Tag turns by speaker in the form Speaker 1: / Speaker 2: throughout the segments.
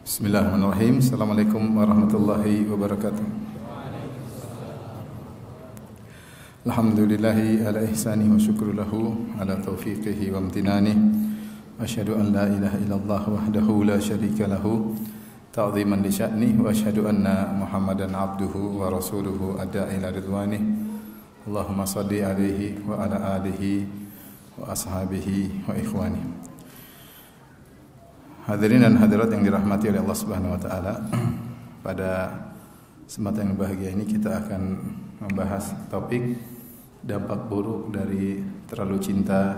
Speaker 1: Bismillahirrahmanirrahim. Assalamualaikum warahmatullahi wabarakatuh. Alhamdulillahi ala ihsani wa syukru lahu ala taufiqihi wa amtinani. Asyhadu an la ilaha illallah wahdahu la syarika lahu ta'ziman li sya'ni wa asyhadu anna Muhammadan abduhu wa rasuluhu adda'i ila ridwanih. Allahumma shalli alaihi wa ala alihi wa ashabihi wa ikhwani. Hadirin dan hadirat yang dirahmati oleh Allah Subhanahu wa taala, pada kesempatan yang bahagia ini kita akan membahas topik dampak buruk dari terlalu cinta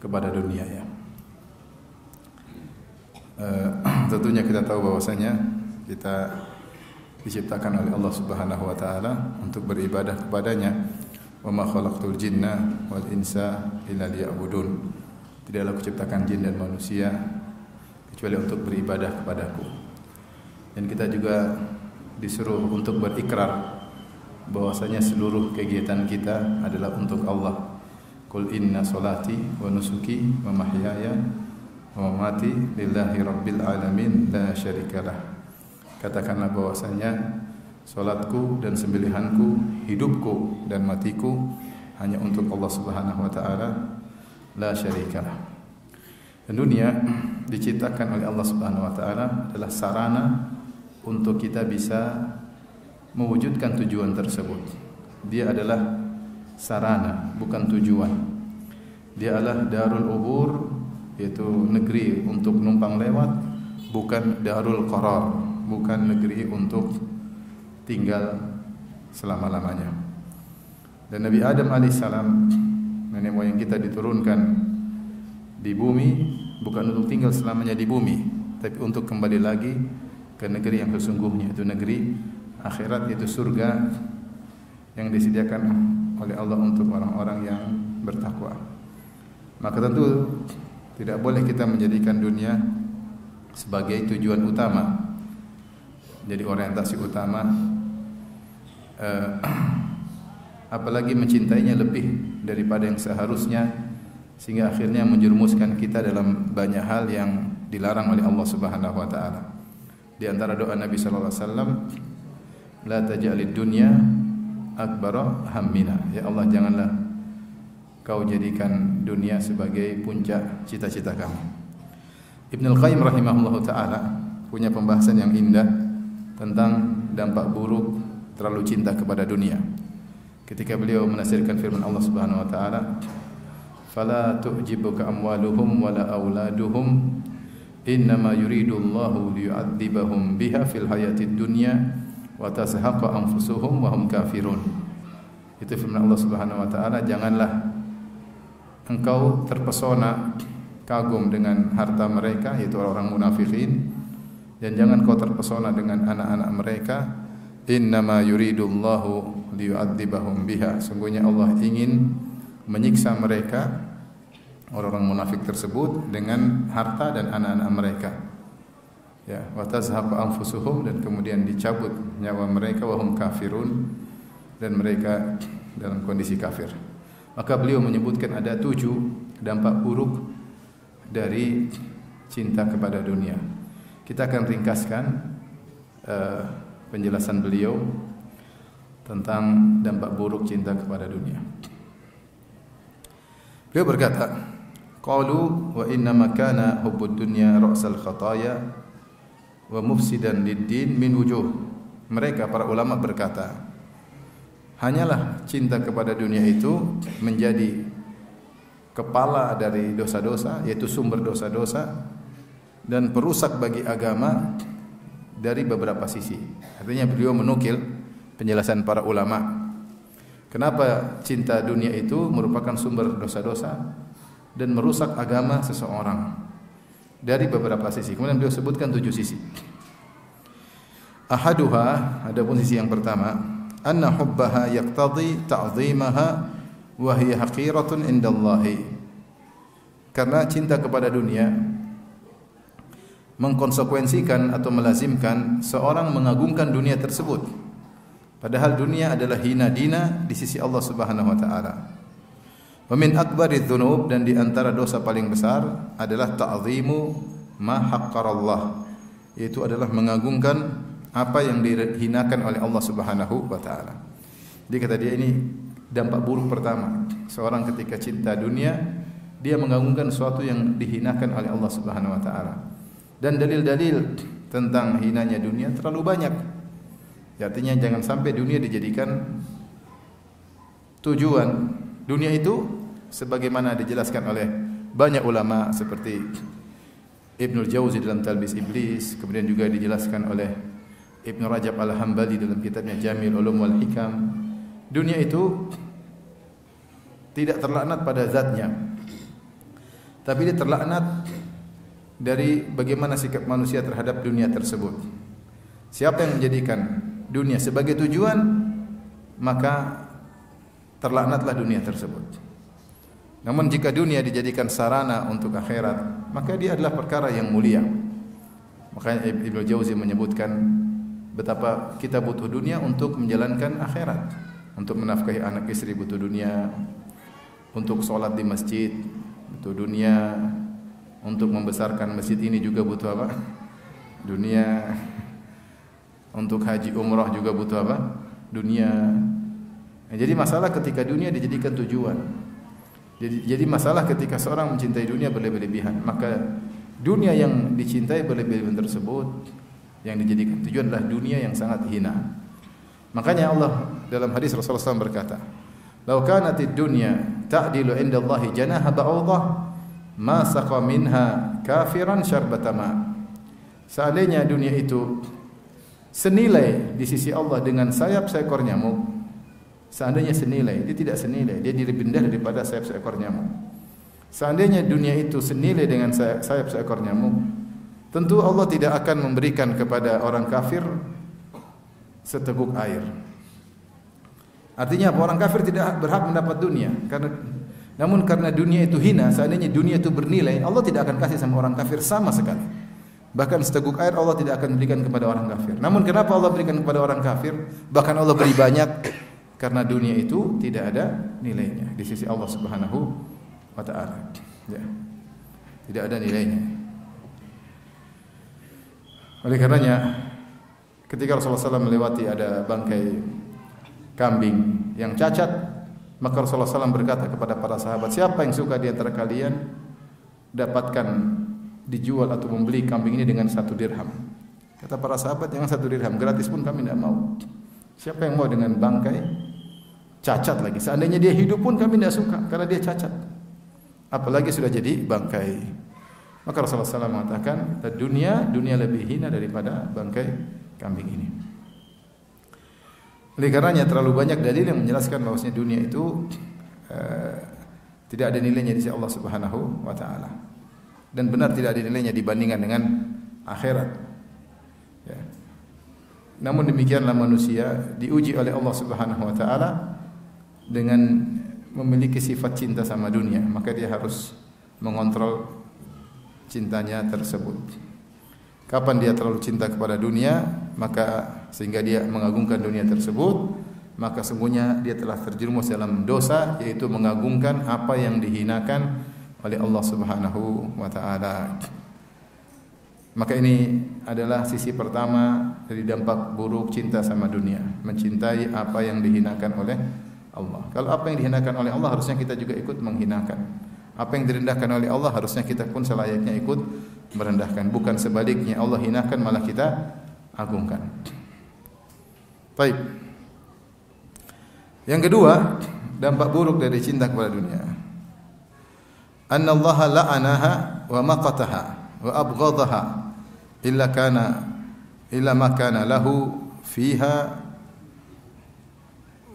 Speaker 1: kepada dunia ya. Tentunya kita tahu bahwasanya kita diciptakan oleh Allah Subhanahu wa taala untuk beribadah kepadanya. Wa ma khalaqtul jinna wal insa illa liya'budun. Tidaklah kuciptakan jin dan manusia kecuali untuk beribadah kepadaku. Dan kita juga disuruh untuk berikrar bahwasanya seluruh kegiatan kita adalah untuk Allah. Qul inna salati wa nusuki wa mahyaya wa mamati lillahi rabbil alamin la syarikalah. Katakanlah bahwasanya salatku dan sembelihanku, hidupku dan matiku hanya untuk Allah Subhanahu wa taala, la syarikalah. Dan dunia diciptakan oleh Allah Subhanahu wa taala adalah sarana untuk kita bisa mewujudkan tujuan tersebut. Dia adalah sarana, bukan tujuan. Dia adalah darul ubur, yaitu negeri untuk numpang lewat, bukan darul qarar, bukan negeri untuk tinggal selama-lamanya. Dan Nabi Adam alaihissalam, nenek moyang kita, diturunkan di bumi bukan untuk tinggal selamanya di bumi, tapi untuk kembali lagi ke negeri yang sesungguhnya, itu negeri akhirat, yaitu surga yang disediakan oleh Allah untuk orang-orang yang bertakwa. Maka tentu tidak boleh kita menjadikan dunia sebagai tujuan utama, jadi orientasi utama, apalagi mencintainya lebih daripada yang seharusnya, sehingga akhirnya menjerumuskan kita dalam banyak hal yang dilarang oleh Allah Subhanahu wa taala. Di antara doa Nabi sallallahu alaihi wasallam, la taj'alid dunya akbara hammina. Ya Allah, janganlah kau jadikan dunia sebagai puncak cita-cita kami. Ibnu Qayyim rahimahullahu taala punya pembahasan yang indah tentang dampak buruk terlalu cinta kepada dunia. Ketika beliau menafsirkan firman Allah Subhanahu wa taala, fala tu'jibuka amwaluhum wala auladuhum innama yuridullahu liyu'adzibahum biha fil hayatid dunya wa tazhaqa anfusuhum wa hum kafirun. Itu firman Allah Subhanahu wa taala, janganlah engkau terpesona kagum dengan harta mereka, yaitu orang munafikin, dan jangan kau terpesona dengan anak-anak mereka. Innama yuridullahu liyu'adzibahum biha, sungguhnya Allah ingin menyiksa mereka, orang-orang munafik tersebut, dengan harta dan anak-anak mereka. Ya, wa tazhaqu anfusuhum, dan kemudian dicabut nyawa mereka, wa hum kafirun, dan mereka dalam kondisi kafir. Maka beliau menyebutkan ada 7 dampak buruk dari cinta kepada dunia. Kita akan ringkaskan penjelasan beliau tentang dampak buruk cinta kepada dunia. Beliau berkata, qalu wa inna ma kana hubbud dunya ra'sal khataya wa mufsidan lid-din min wujuh. Mereka para ulama berkata, hanyalah cinta kepada dunia itu menjadi kepala dari dosa-dosa, yaitu sumber dosa-dosa, dan perusak bagi agama dari beberapa sisi. Artinya beliau menukil penjelasan para ulama. Kenapa cinta dunia itu merupakan sumber dosa-dosa dan merusak agama seseorang dari beberapa sisi. Kemudian beliau sebutkan 7 sisi. Ahaduha, adapun sisi yang pertama, anna hubbaha yaqtadi ta'zimaha wa hiya haqiratun indallahi. Karena cinta kepada dunia mengkonsekuensikan atau melazimkan seorang mengagungkan dunia tersebut, padahal dunia adalah hina dina di sisi Allah Subhanahu wa taala. Wa min akbaridz dzunub, dan di antara dosa paling besar adalah ta'zimu ma haqqarallah, yaitu adalah mengagungkan apa yang dihinakan oleh Allah Subhanahu wa taala. Jadi kata dia, ini dampak buruk pertama. Seorang ketika cinta dunia, dia mengagungkan sesuatu yang dihinakan oleh Allah Subhanahu wa taala. Dan dalil-dalil tentang hinanya dunia terlalu banyak. Artinya jangan sampai dunia dijadikan tujuan. Dunia itu sebagaimana dijelaskan oleh banyak ulama seperti Ibnul Jauzi dalam Talbis Iblis, kemudian juga dijelaskan oleh Ibnu Rajab Al-Hambali dalam kitabnya Jamil Ulum wal Hikam. Dunia itu tidak terlaknat pada zatnya, tapi dia terlaknat dari bagaimana sikap manusia terhadap dunia tersebut. Siapa yang menjadikan dunia sebagai tujuan, maka terlaknatlah dunia tersebut. Namun jika dunia dijadikan sarana untuk akhirat, maka dia adalah perkara yang mulia. Makanya Ibnu Jauzi menyebutkan betapa kita butuh dunia untuk menjalankan akhirat, untuk menafkahi anak istri butuh dunia, untuk sholat di masjid butuh dunia, untuk membesarkan masjid ini juga butuh apa? Dunia. Untuk haji umrah juga butuh apa? Dunia. Nah, jadi masalah ketika dunia dijadikan tujuan. Jadi masalah ketika seorang mencintai dunia berlebih-lebihan, maka dunia yang dicintai berlebih-lebihan tersebut yang dijadikan tujuan adalah dunia yang sangat hina. Makanya Allah dalam hadis Rasulullah SAW berkata, "Lau kanatid dunya ta'dilu 'inda Allahi janaha ba'udah, ma saqa minha kafiran syarbata ma." Seandainya dunia itu senilai di sisi Allah dengan sayap seekor nyamuk, seandainya senilai, dia tidak senilai, dia lebih rendah daripada sayap seekor nyamuk. Seandainya dunia itu senilai dengan sayap seekor nyamuk, tentu Allah tidak akan memberikan kepada orang kafir seteguk air. Artinya orang kafir tidak berhak mendapat dunia, namun karena dunia itu hina, seandainya dunia itu bernilai, Allah tidak akan kasih sama orang kafir sama sekali. Bahkan seteguk air Allah tidak akan berikan kepada orang kafir. Namun kenapa Allah berikan kepada orang kafir? Bahkan Allah beri banyak, karena dunia itu tidak ada nilainya di sisi Allah Subhanahu wa taala. Ya. Tidak ada nilainya. Oleh karenanya ketika Rasulullah SAW melewati ada bangkai kambing yang cacat, maka Rasulullah SAW berkata kepada para sahabat, siapa yang suka di antara kalian dapatkan dijual atau membeli kambing ini dengan 1 dirham? Kata para sahabat, jangan 1 dirham, gratis pun kami tidak mau. Siapa yang mau dengan bangkai cacat lagi? Seandainya dia hidup pun kami tidak suka karena dia cacat. Apalagi sudah jadi bangkai. Maka Rasulullah SAW mengatakan, dunia lebih hina daripada bangkai kambing ini. Oleh karenanya terlalu banyak dalil yang menjelaskan bahwasanya dunia itu tidak ada nilainya di sisi Allah Subhanahu wa taala. Dan benar tidak ada nilainya dibandingkan dengan akhirat. Ya. Namun demikianlah manusia diuji oleh Allah Subhanahu wa taala dengan memiliki sifat cinta sama dunia, maka dia harus mengontrol cintanya tersebut. Kapan dia terlalu cinta kepada dunia, maka sehingga dia mengagungkan dunia tersebut, maka sungguhnya dia telah terjerumus dalam dosa, yaitu mengagungkan apa yang dihinakan oleh Allah Subhanahu wa taala. Maka ini adalah sisi pertama dari dampak buruk cinta sama dunia, mencintai apa yang dihinakan oleh Allah. Kalau apa yang dihinakan oleh Allah, harusnya kita juga ikut menghinakan. Apa yang direndahkan oleh Allah, harusnya kita pun selayaknya ikut merendahkan. Bukan sebaliknya, Allah hinakan malah kita agungkan. Baik. Yang kedua, dampak buruk dari cinta kepada dunia. Anna Allah la'anaha wa maqataha wa abghadaha illa ma kana lahu fiha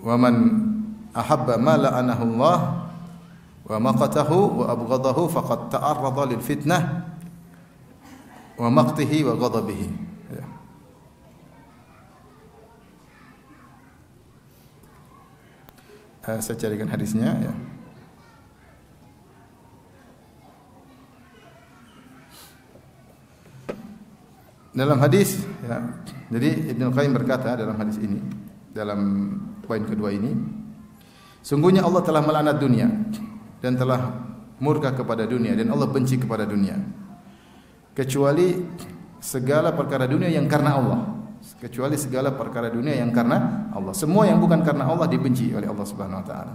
Speaker 1: wa man ahabba ma la'anahu Allah wa maqatahu wa abghadahu faqad ta'arrada lil fitnah wa maqtihi wa ghadabihi. Saya carikan hadisnya ya. Dalam hadis ya, jadi Ibnu Qayyim berkata dalam hadis ini, dalam poin kedua ini, sungguhnya Allah telah melaknat dunia dan telah murka kepada dunia, dan Allah benci kepada dunia, kecuali segala perkara dunia yang karena Allah. Kecuali segala perkara dunia yang karena Allah. Semua yang bukan karena Allah dibenci oleh Allah Subhanahu wa taala.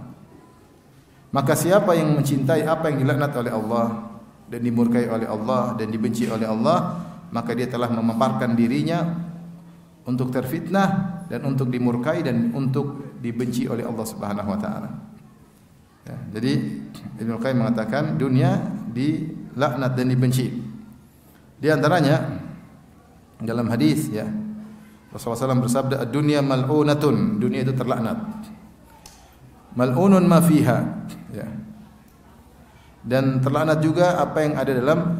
Speaker 1: Maka siapa yang mencintai apa yang dilaknat oleh Allah dan dimurkai oleh Allah dan dibenci oleh Allah, maka dia telah memaparkan dirinya untuk terfitnah dan untuk dimurkai dan untuk dibenci oleh Allah Subhanahu wa taala. Ya, jadi Ibnu Qayyim mengatakan dunia dilaknat dan dibenci. Di antaranya dalam hadis ya Rasulullah SAW bersabda, "Ad-dunya mal'unatun." Dunia itu terlaknat. Mal'unun ma fiha. Ya. Dan terlaknat juga apa yang ada dalam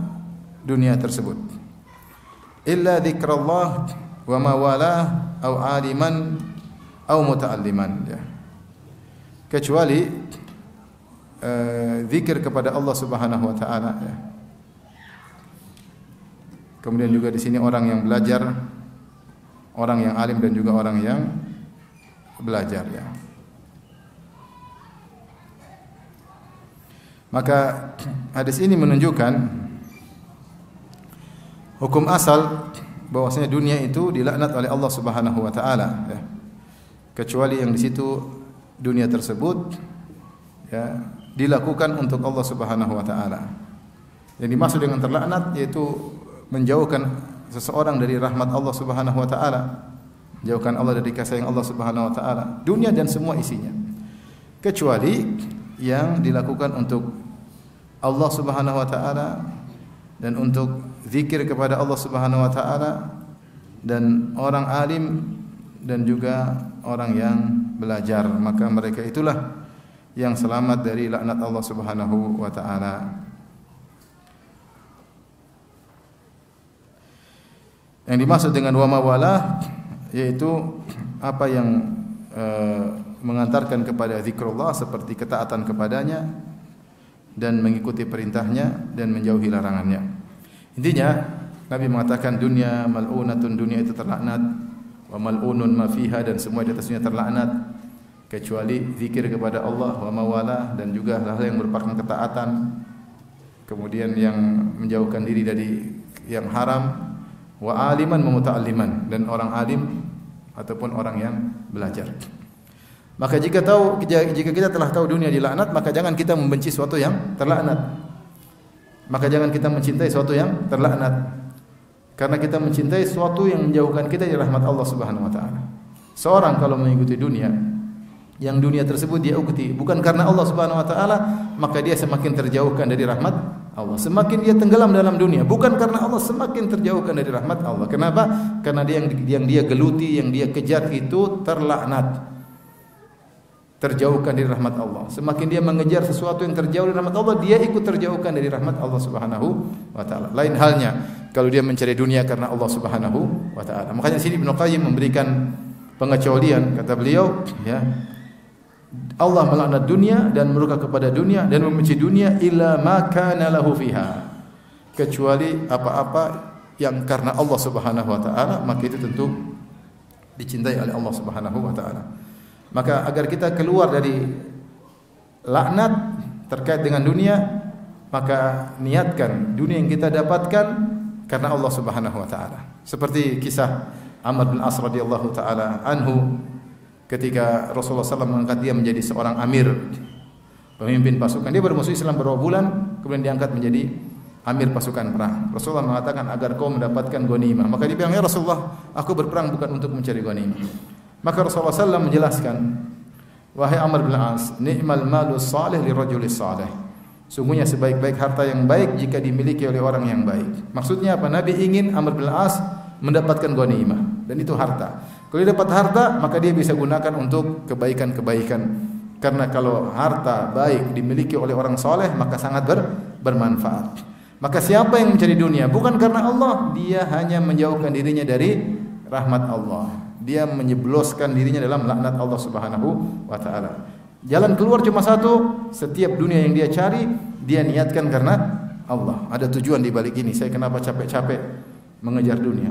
Speaker 1: dunia tersebut. Illa dzikrullah wa ma walah au aliman au muta'alliman. Ya. Kecuali zikir kepada Allah Subhanahu wa taala. Ya. Kemudian juga di sini orang yang belajar, orang yang alim dan juga orang yang belajar ya. Maka hadis ini menunjukkan hukum asal bahwasanya dunia itu dilaknat oleh Allah Subhanahu wa taala ya. Kecuali yang di situ dunia tersebut ya dilakukan untuk Allah Subhanahu wa taala. Yang dimaksud dengan terlaknat yaitu menjauhkan seseorang dari rahmat Allah Subhanahu wa taala, jauhkan Allah dari kasih sayang Allah Subhanahu wa taala, dunia dan semua isinya. Kecuali yang dilakukan untuk Allah Subhanahu wa taala dan untuk zikir kepada Allah Subhanahu wa taala dan orang alim dan juga orang yang belajar, maka mereka itulah yang selamat dari laknat Allah Subhanahu wa taala. Yang dimaksud dengan wa mawalah yaitu apa yang mengantarkan kepada zikrullah seperti ketaatan kepadanya dan mengikuti perintahnya dan menjauhi larangannya. Intinya Nabi mengatakan dunia mal'unatun, dunia itu terlaknat, wa mal'unun ma fiha, dan semua di atasnya terlaknat kecuali zikir kepada Allah, wa mawalah, dan juga hal-hal yang merupakan ketaatan, kemudian yang menjauhkan diri dari yang haram, wa aliman wa muta'alliman, dan orang alim ataupun orang yang belajar. Maka jika kita telah tahu dunia dilaknat, maka jangan kita membenci sesuatu yang terlaknat. Maka jangan kita mencintai sesuatu yang terlaknat. Karena kita mencintai sesuatu yang menjauhkan kita dari rahmat Allah Subhanahu wa taala. Seorang kalau mengikuti dunia, yang dunia tersebut dia ikuti bukan karena Allah Subhanahu wa taala, maka dia semakin terjauhkan dari rahmat Allah. Semakin dia tenggelam dalam dunia, bukan karena Allah, semakin terjauhkan dari rahmat Allah. Kenapa? Karena yang dia geluti, yang dia kejar itu terlaknat, terjauhkan dari rahmat Allah. Semakin dia mengejar sesuatu yang terjauh dari rahmat Allah, dia ikut terjauhkan dari rahmat Allah Subhanahu wa taala. Lain halnya kalau dia mencari dunia karena Allah Subhanahu wa taala. Makanya sini Ibnu Qayyim memberikan pengecualian, kata beliau, ya. Allah melaknat dunia dan murka kepada dunia dan membenci dunia illa ma kana lahu fiha. Kecuali apa-apa yang karena Allah Subhanahu wa taala, maka itu tentu dicintai oleh Allah Subhanahu wa taala. Maka agar kita keluar dari laknat terkait dengan dunia, maka niatkan dunia yang kita dapatkan karena Allah Subhanahu wa taala. Seperti kisah Amr bin As radhiyallahu taala anhu ketika Rasulullah SAW mengangkat dia menjadi seorang amir, pemimpin pasukan. Dia bermusuh Islam beberapa bulan, kemudian diangkat menjadi amir pasukan perang. Rasulullah mengatakan agar kau mendapatkan ghanimah. Maka dia bilang, ya Rasulullah, aku berperang bukan untuk mencari ghanimah. Maka Rasulullah SAW menjelaskan, wahai Amr bin As, ni'mal malu salih li rajulis salih. Sungguhnya sebaik-baik harta yang baik jika dimiliki oleh orang yang baik. Maksudnya apa? Nabi ingin Amr bin As mendapatkan ghanimah, dan itu harta. Kalau dia dapat harta, maka dia bisa gunakan untuk kebaikan-kebaikan. Karena kalau harta baik dimiliki oleh orang soleh, maka sangat bermanfaat. Maka siapa yang mencari dunia bukan karena Allah, dia hanya menjauhkan dirinya dari rahmat Allah. Dia menyebloskan dirinya dalam laknat Allah Subhanahu wa taala. Jalan keluar cuma satu, setiap dunia yang dia cari, dia niatkan karena Allah. Ada tujuan di balik ini. Saya kenapa capek-capek mengejar dunia?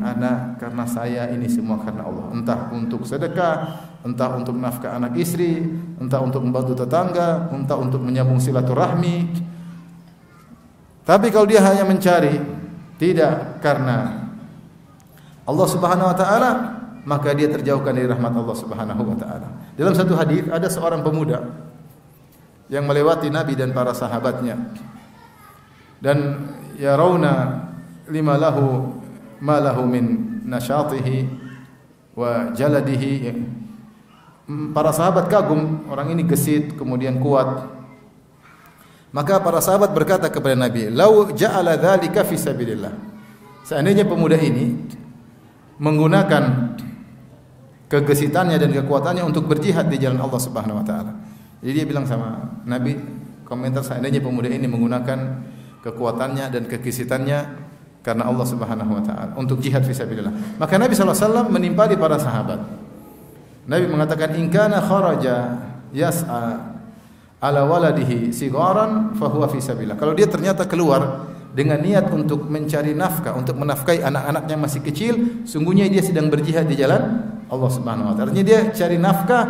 Speaker 1: Karena saya ini semua karena Allah. Entah untuk sedekah, entah untuk nafkah anak istri, entah untuk membantu tetangga, entah untuk menyambung silaturahmi. Tapi kalau dia hanya mencari tidak karena Allah Subhanahu wa taala, maka dia terjauhkan dari rahmat Allah Subhanahu wa taala. Dalam satu hadis ada seorang pemuda yang melewati Nabi dan para sahabatnya. Dan yarawna lima lahu ma lahu min nasyatihi wa jaladihi. Para sahabat kagum, orang ini gesit kemudian kuat. Maka para sahabat berkata kepada Nabi, "Lau ja'ala dzalika fi sabilillah." Seandainya pemuda ini menggunakan kegesitannya dan kekuatannya untuk berjihad di jalan Allah Subhanahu wa taala. Jadi dia bilang sama Nabi, komentar, seandainya pemuda ini menggunakan kekuatannya dan kegesitannya karena Allah Subhanahu wa taala untuk jihad fi sabilillah. Maka Nabi sallallahu alaihi wasallam menimpali para sahabat. Nabi mengatakan, "In kana kharaja yas'a ala waladihi sigaran fa huwa fi sabilillah." Kalau dia ternyata keluar dengan niat untuk mencari nafkah, untuk menafkahi anak-anaknya masih kecil, sungguhnya dia sedang berjihad di jalan Allah Subhanahu wa taala. Artinya dia cari nafkah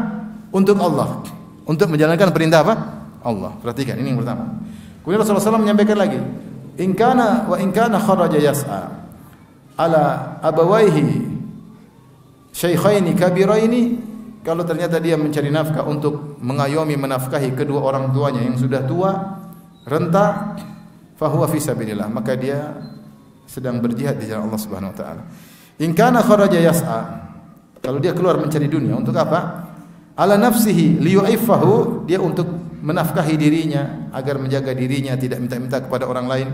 Speaker 1: untuk Allah, untuk menjalankan perintah apa? Allah. Perhatikan, ini yang pertama. Kemudian Rasulullah SAW menyampaikan lagi, in kana kharaja yas'a ala abawaihi syaikhaini kabiraini, kalau ternyata dia mencari nafkah untuk mengayomi menafkahi kedua orang tuanya yang sudah tua, renta, fahuwa fi sabilillah, maka dia sedang berjihad di jalan Allah Subhanahu wa taala. In kana kharaja yas'a, kalau dia keluar mencari dunia untuk apa? Ala nafsihi liyu'iffahu, dia untuk menafkahi dirinya agar menjaga dirinya, tidak minta-minta kepada orang lain,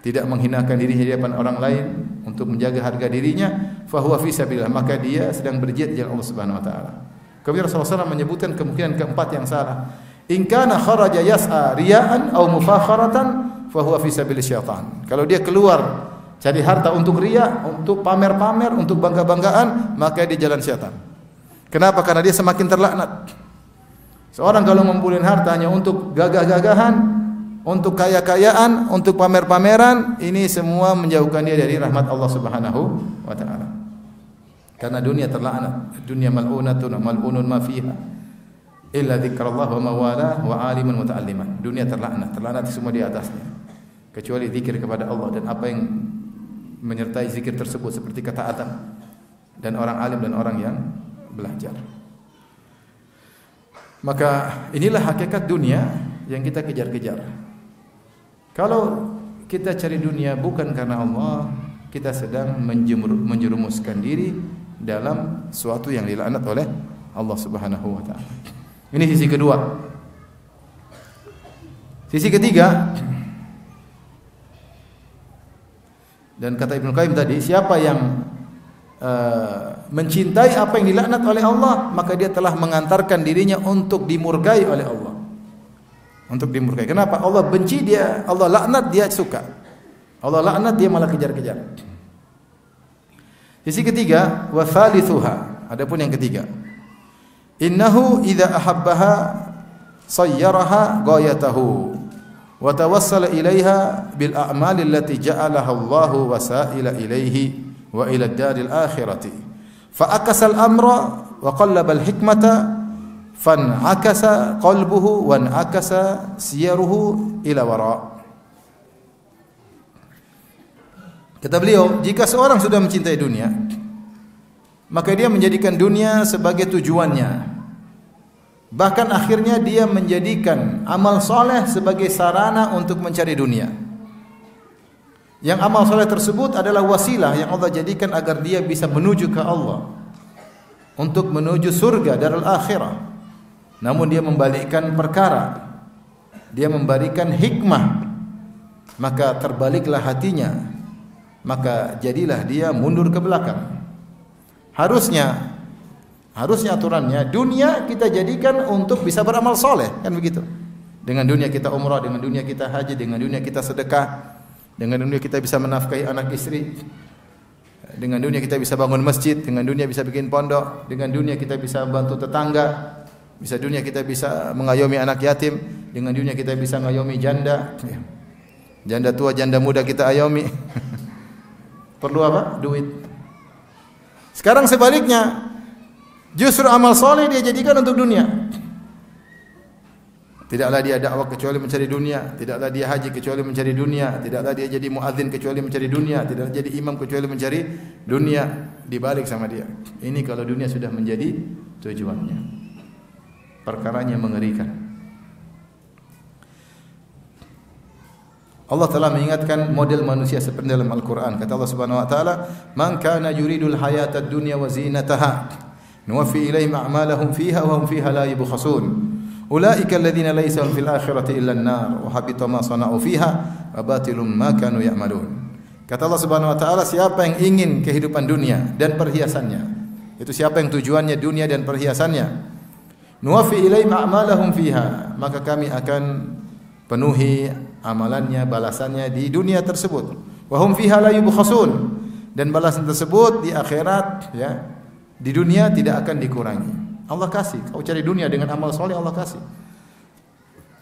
Speaker 1: tidak menghinakan dirinya di hadapan orang lain, untuk menjaga harga dirinya, fahuwa fi sabilillah, maka dia sedang berjihad di jalan Allah Subhanahu wa taala. Kemudian Rasulullah SAW menyebutkan kemungkinan keempat yang salah. In kana kharaja yas'a riya'an aw mufakharatan fahuwa fi sabilis syaitan. Kalau dia keluar cari harta untuk riya, untuk pamer-pamer, untuk bangga-banggaan, maka dia jalan syaitan. Kenapa? Karena dia semakin terlaknat. Seorang kalau ngumpulin hartanya untuk gagah-gagahan, untuk kaya-kayaan, untuk pamer-pameran, ini semua menjauhkan dia dari rahmat Allah Subhanahu wa taala. Karena dunia terlaknat, dunia mal'unatun mal'unun ma fiha illa dzikrullah wa mawala wa aliman muta'alliman. Dunia terlaknat semua di atasnya, kecuali zikir kepada Allah dan apa yang menyertai zikir tersebut seperti ketaatan dan orang alim dan orang yang belajar. Maka inilah hakikat dunia yang kita kejar-kejar. Kalau kita cari dunia bukan karena Allah, kita sedang menjerumuskan diri dalam suatu yang dilaknat oleh Allah Subhanahu wa taala. Ini sisi kedua. Sisi ketiga, dan kata Ibnu Qayyim tadi, siapa yang mencintai apa yang dilaknat oleh Allah, maka dia telah mengantarkan dirinya untuk dimurkai oleh Allah. Untuk dimurkai. Kenapa? Allah benci dia, Allah laknat dia suka. Allah laknat dia malah kejar-kejar. Sisi ketiga, wa thalithuha. Adapun yang ketiga, innahu idza ahabbaha sayyaraha ghayatahu wa tawassala ilaiha bil a'mali allati ja'alaha Allahu wasaila ilaihi wa ila ad-daril akhirati fa akasal amra wa qallaba al-hikmata fan'akasa qalbuhu wa an'akasa siyaruhu ila wara'. Kata beliau, jika seorang sudah mencintai dunia, maka dia menjadikan dunia sebagai tujuannya. Bahkan akhirnya dia menjadikan amal soleh sebagai sarana untuk mencari dunia. Yang amal soleh tersebut adalah wasilah yang Allah jadikan agar dia bisa menuju ke Allah, untuk menuju surga darul akhirah. Namun dia membalikkan perkara, dia memberikan hikmah, maka terbaliklah hatinya, maka jadilah dia mundur ke belakang. Harusnya aturannya dunia kita jadikan untuk bisa beramal soleh, kan begitu. Dengan dunia kita umrah, dengan dunia kita haji, dengan dunia kita sedekah, dengan dunia kita bisa menafkahi anak istri, dengan dunia kita bisa bangun masjid, dengan dunia bisa bikin pondok, dengan dunia kita bisa bantu tetangga, bisa dunia kita bisa mengayomi anak yatim, dengan dunia kita bisa mengayomi janda, janda tua, janda muda kita ayomi. Perlu apa? Duit. Sekarang sebaliknya, justru amal soleh dia jadikan untuk dunia. Tidaklah dia dakwah kecuali mencari dunia, tidaklah dia haji kecuali mencari dunia, tidaklah dia jadi muadzin kecuali mencari dunia, tidaklah jadi imam kecuali mencari dunia. Dibalik sama dia. Ini kalau dunia sudah menjadi tujuannya. Perkaranya mengerikan. Allah telah mengingatkan model manusia seperti dalam Al-Quran. Kata Allah Subhanahu Wa Taala, "Man kana yuridul hayatad dunya wa zinataha, nuwaffi ilaihim a'malahum fiha wa hum fiha la yubkhasun. Ulaika alladhina laysa lahum fil akhirati illa an-nar wa habita ma sana'u fiha wa batilum ma kanu ya'malun." Kata Allah Subhanahu Wa Taala, siapa yang ingin kehidupan dunia dan perhiasannya, itu siapa yang tujuannya dunia dan perhiasannya, nuwaffi ilaihim a'malahum fiha, maka kami akan penuhi amalannya, balasannya di dunia tersebut. Wa hum fiha la yubkhasun, dan balasan tersebut di akhirat, ya, di dunia tidak akan dikurangi. Allah kasih. Kau cari dunia dengan amal soleh, Allah kasih.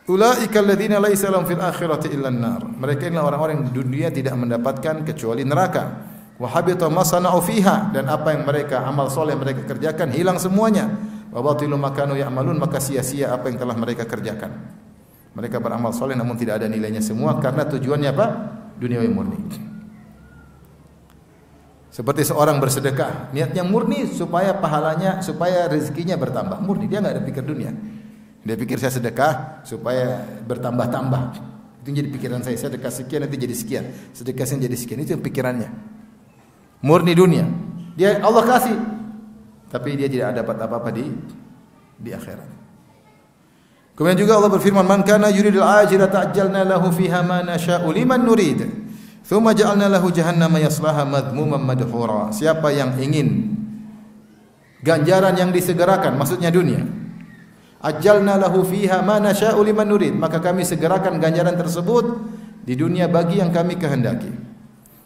Speaker 1: Ulaika alladzina laisa lahum fil akhirati illa an-nar. Mereka inilah orang-orang yang di dunia tidak mendapatkan kecuali neraka. Wa habita ma sana'u fiha, dan apa yang mereka amal soleh mereka kerjakan hilang semuanya. Wa batilu ma kanu ya'malun, maka sia-sia apa yang telah mereka kerjakan. Mereka beramal soleh namun tidak ada nilainya semua karena tujuannya apa? Duniawi murni. Seperti seorang bersedekah, niatnya murni supaya pahalanya, supaya rezekinya bertambah. Murni, dia enggak ada pikir dunia. Dia pikir saya sedekah supaya bertambah-tambah. Itu jadi pikiran saya, sedekah sekian nanti jadi sekian, sedekah sekian jadi sekian. Itu yang pikirannya. Murni dunia. Dia Allah kasih, tapi dia tidak dapat apa-apa di akhirat. Kemudian juga Allah berfirman, "Man kana yuridul ajilata ajjalna lahu fiha ma nasha'u liman nurid, tsumma ja'alna lahu jahannama yaslaha madhmuman madhura." Siapa yang ingin ganjaran yang disegerakan, maksudnya dunia, ajjalna lahu fiha ma nasha'u liman nurid, maka kami segerakan ganjaran tersebut di dunia bagi yang kami kehendaki.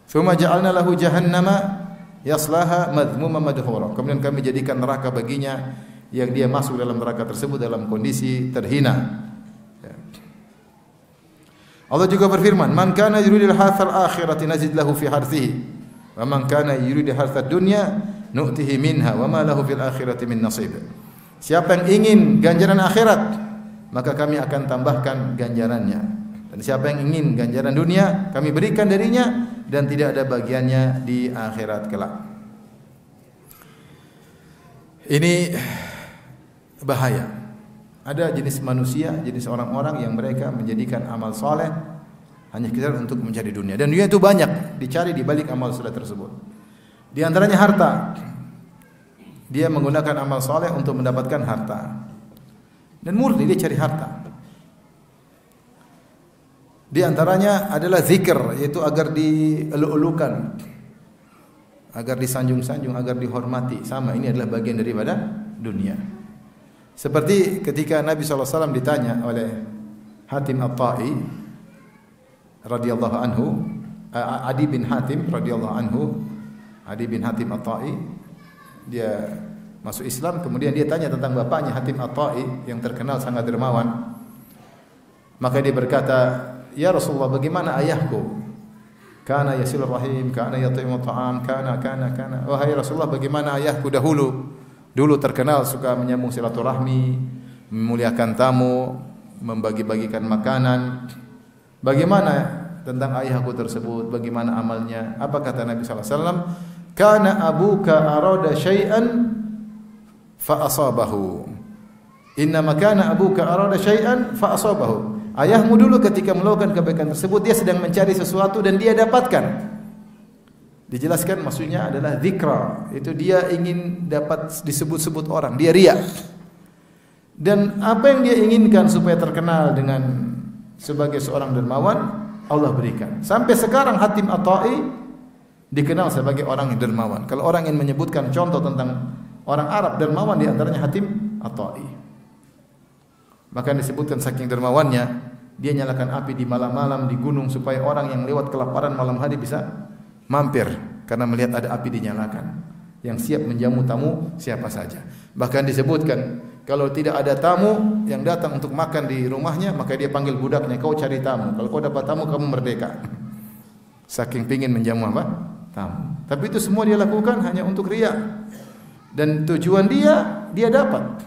Speaker 1: Tsumma ja'alna lahu jahannama yaslaha madhmuman madhura. Kemudian kami jadikan neraka baginya yang dia masuk dalam neraka tersebut dalam kondisi terhina. Allah juga berfirman, "Man kana yuridul harthal akhirati nazid lahu fi harthihi, wa man kana yuridul harthad dunya nu'tihi minha wa ma lahu fil akhirati min nasib." Siapa yang ingin ganjaran akhirat, maka kami akan tambahkan ganjarannya. Dan siapa yang ingin ganjaran dunia, kami berikan darinya dan tidak ada bagiannya di akhirat kelak. Ini bahaya. Ada jenis manusia, jenis orang-orang yang mereka menjadikan amal soleh hanya sekedar untuk mencari dunia. Dan dunia itu banyak dicari di balik amal soleh tersebut. Di antaranya harta. Dia menggunakan amal soleh untuk mendapatkan harta. Dan murni dia cari harta. Di antaranya adalah zikir, yaitu agar dielu-elukan, agar disanjung-sanjung, agar dihormati. Sama, ini adalah bagian daripada dunia. Seperti ketika Nabi SAW ditanya oleh Hatim At-Ta'i radhiyallahu anhu, Adi bin Hatim radhiyallahu anhu, Adi bin Hatim At-Ta'i, dia masuk Islam, kemudian dia tanya tentang bapaknya Hatim At-Ta'i yang terkenal sangat dermawan. Maka dia berkata, "Ya Rasulullah, bagaimana ayahku? Kana yasilur rahim, kana yat'imu ta'am, kana. Wahai Rasulullah, bagaimana ayahku dahulu? Dulu terkenal suka menyambung silaturahmi, memuliakan tamu, membagi-bagikan makanan. Bagaimana tentang ayahku tersebut? Bagaimana amalnya?" Apa kata Nabi SAW? "Kana abuka arada syai'an fa asabahu. Innama kana abuka arada syai'an fa asabahu." Ayahmu dulu ketika melakukan kebaikan tersebut, dia sedang mencari sesuatu dan dia dapatkan. Dijelaskan maksudnya adalah zikra, itu dia ingin dapat disebut-sebut orang, dia riya. Dan apa yang dia inginkan supaya terkenal dengan sebagai seorang dermawan, Allah berikan. Sampai sekarang Hatim At-Ta'i dikenal sebagai orang yang dermawan. Kalau orang ingin menyebutkan contoh tentang orang Arab dermawan, di antaranya Hatim At-Ta'i. Maka disebutkan saking dermawannya, dia nyalakan api di malam-malam di gunung supaya orang yang lewat kelaparan malam hari bisa mampir karena melihat ada api dinyalakan yang siap menjamu tamu siapa saja. Bahkan disebutkan kalau tidak ada tamu yang datang untuk makan di rumahnya, maka dia panggil budaknya, "Kau cari tamu. Kalau kau dapat tamu, kamu merdeka." Saking pingin menjamu apa? Tamu. Tapi itu semua dia lakukan hanya untuk riya. Dan tujuan dia dapat.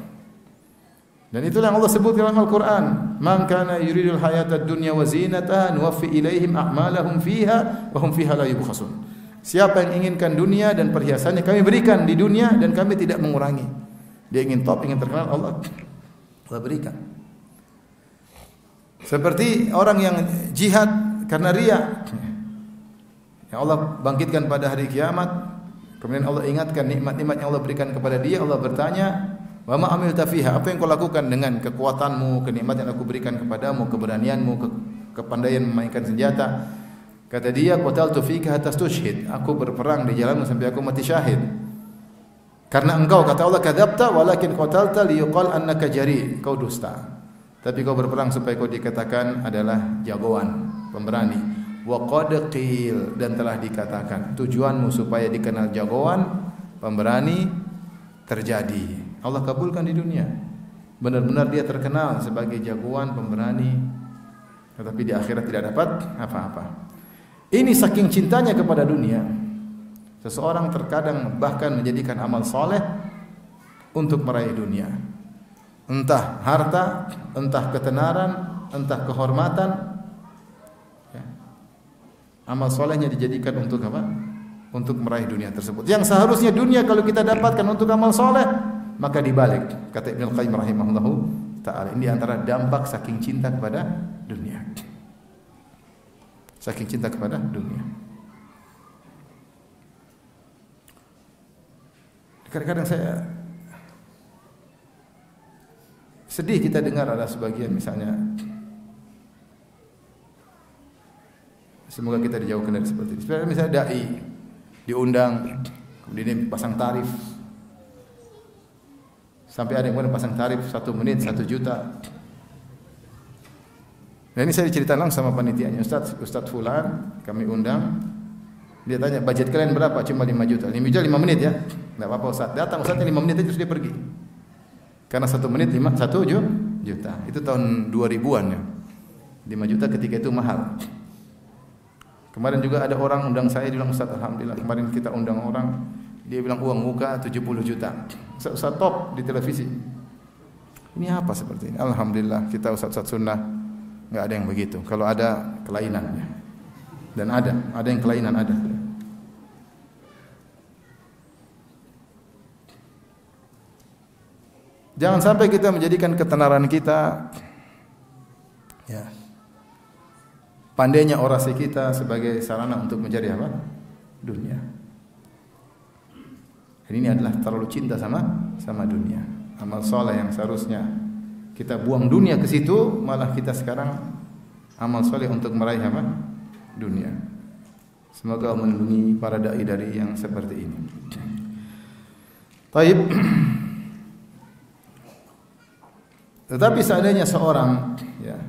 Speaker 1: Dan itulah yang Allah sebut dalam Al-Qur'an, "Man kana yuridul hayatad dunya wa zinataha nuwaffi ilaihim a'malahum fiha wa hum fiha la yubkhasun." Siapa yang inginkan dunia dan perhiasannya, kami berikan di dunia dan kami tidak mengurangi. Dia ingin top, ingin terkenal, Allah berikan. Seperti orang yang jihad karena riya, yang Allah bangkitkan pada hari kiamat, kemudian Allah ingatkan nikmat-nikmat yang Allah berikan kepada dia. Allah bertanya, "Wa ma amilta fiha?" Apa yang kau lakukan dengan kekuatanmu, kenikmatan yang aku berikan kepadamu, keberanianmu, kepandaian memainkan senjata? Kata dia, "Qataltu fika hatta tushhid." Aku berperang di jalanmu sampai aku mati syahid. Karena engkau, kata Allah, "Kadzabta walakin qatalta liyuqal annaka jari." Kau dusta. Tapi kau berperang supaya kau dikatakan adalah jagoan, pemberani. Wa qad qil, dan telah dikatakan. Tujuanmu supaya dikenal jagoan, pemberani, terjadi. Allah kabulkan di dunia. Benar-benar dia terkenal sebagai jagoan, pemberani, tetapi di akhirat tidak dapat apa-apa. Ini saking cintanya kepada dunia, seseorang terkadang bahkan menjadikan amal soleh untuk meraih dunia. Entah harta, entah ketenaran, entah kehormatan. Ya. Amal solehnya dijadikan untuk apa? Untuk meraih dunia tersebut. Yang seharusnya dunia kalau kita dapatkan untuk amal soleh, maka dibalik. Kata Ibnu Qayyim rahimahullahu ta'ala, ini antara dampak saking cinta kepada dunia. Saking cinta kepada dunia. Kadang-kadang saya sedih kita dengar ada sebagian misalnya, semoga kita dijauhkan dari seperti ini. Misalnya dai diundang, kemudian pasang tarif. Sampai ada yang kemudian pasang tarif 1 menit 1 juta. Nah ini saya diceritakan langsung sama panitianya, Ustaz Fulan kami undang. Dia tanya, budget kalian berapa? Cuma 5 juta. 5 juta 5 menit ya? Enggak apa-apa Ustaz. Datang Ustaznya 5 menit aja terus dia pergi. Karena 1 menit 1 juta. Itu tahun 2000-an ya. 5 juta ketika itu mahal. Kemarin juga ada orang undang saya, dia bilang, "Ustaz, alhamdulillah kemarin kita undang orang, dia bilang uang muka 70 juta. Ustaz top di televisi." Ini apa seperti ini? Alhamdulillah kita Ustaz sunnah enggak ada yang begitu. Kalau ada kelainan ya. Dan ada yang kelainan ada. Jangan sampai kita menjadikan ketenaran kita, ya, pandainya orasi kita sebagai sarana untuk mencari apa? Dunia. Dan ini adalah terlalu cinta sama dunia. Amal soleh yang seharusnya kita buang dunia ke situ, malah kita sekarang amal soleh untuk meraih apa? Dunia. Semoga Allah melindungi para dai dari yang seperti ini. Taib. Tetapi seandainya seorang ya,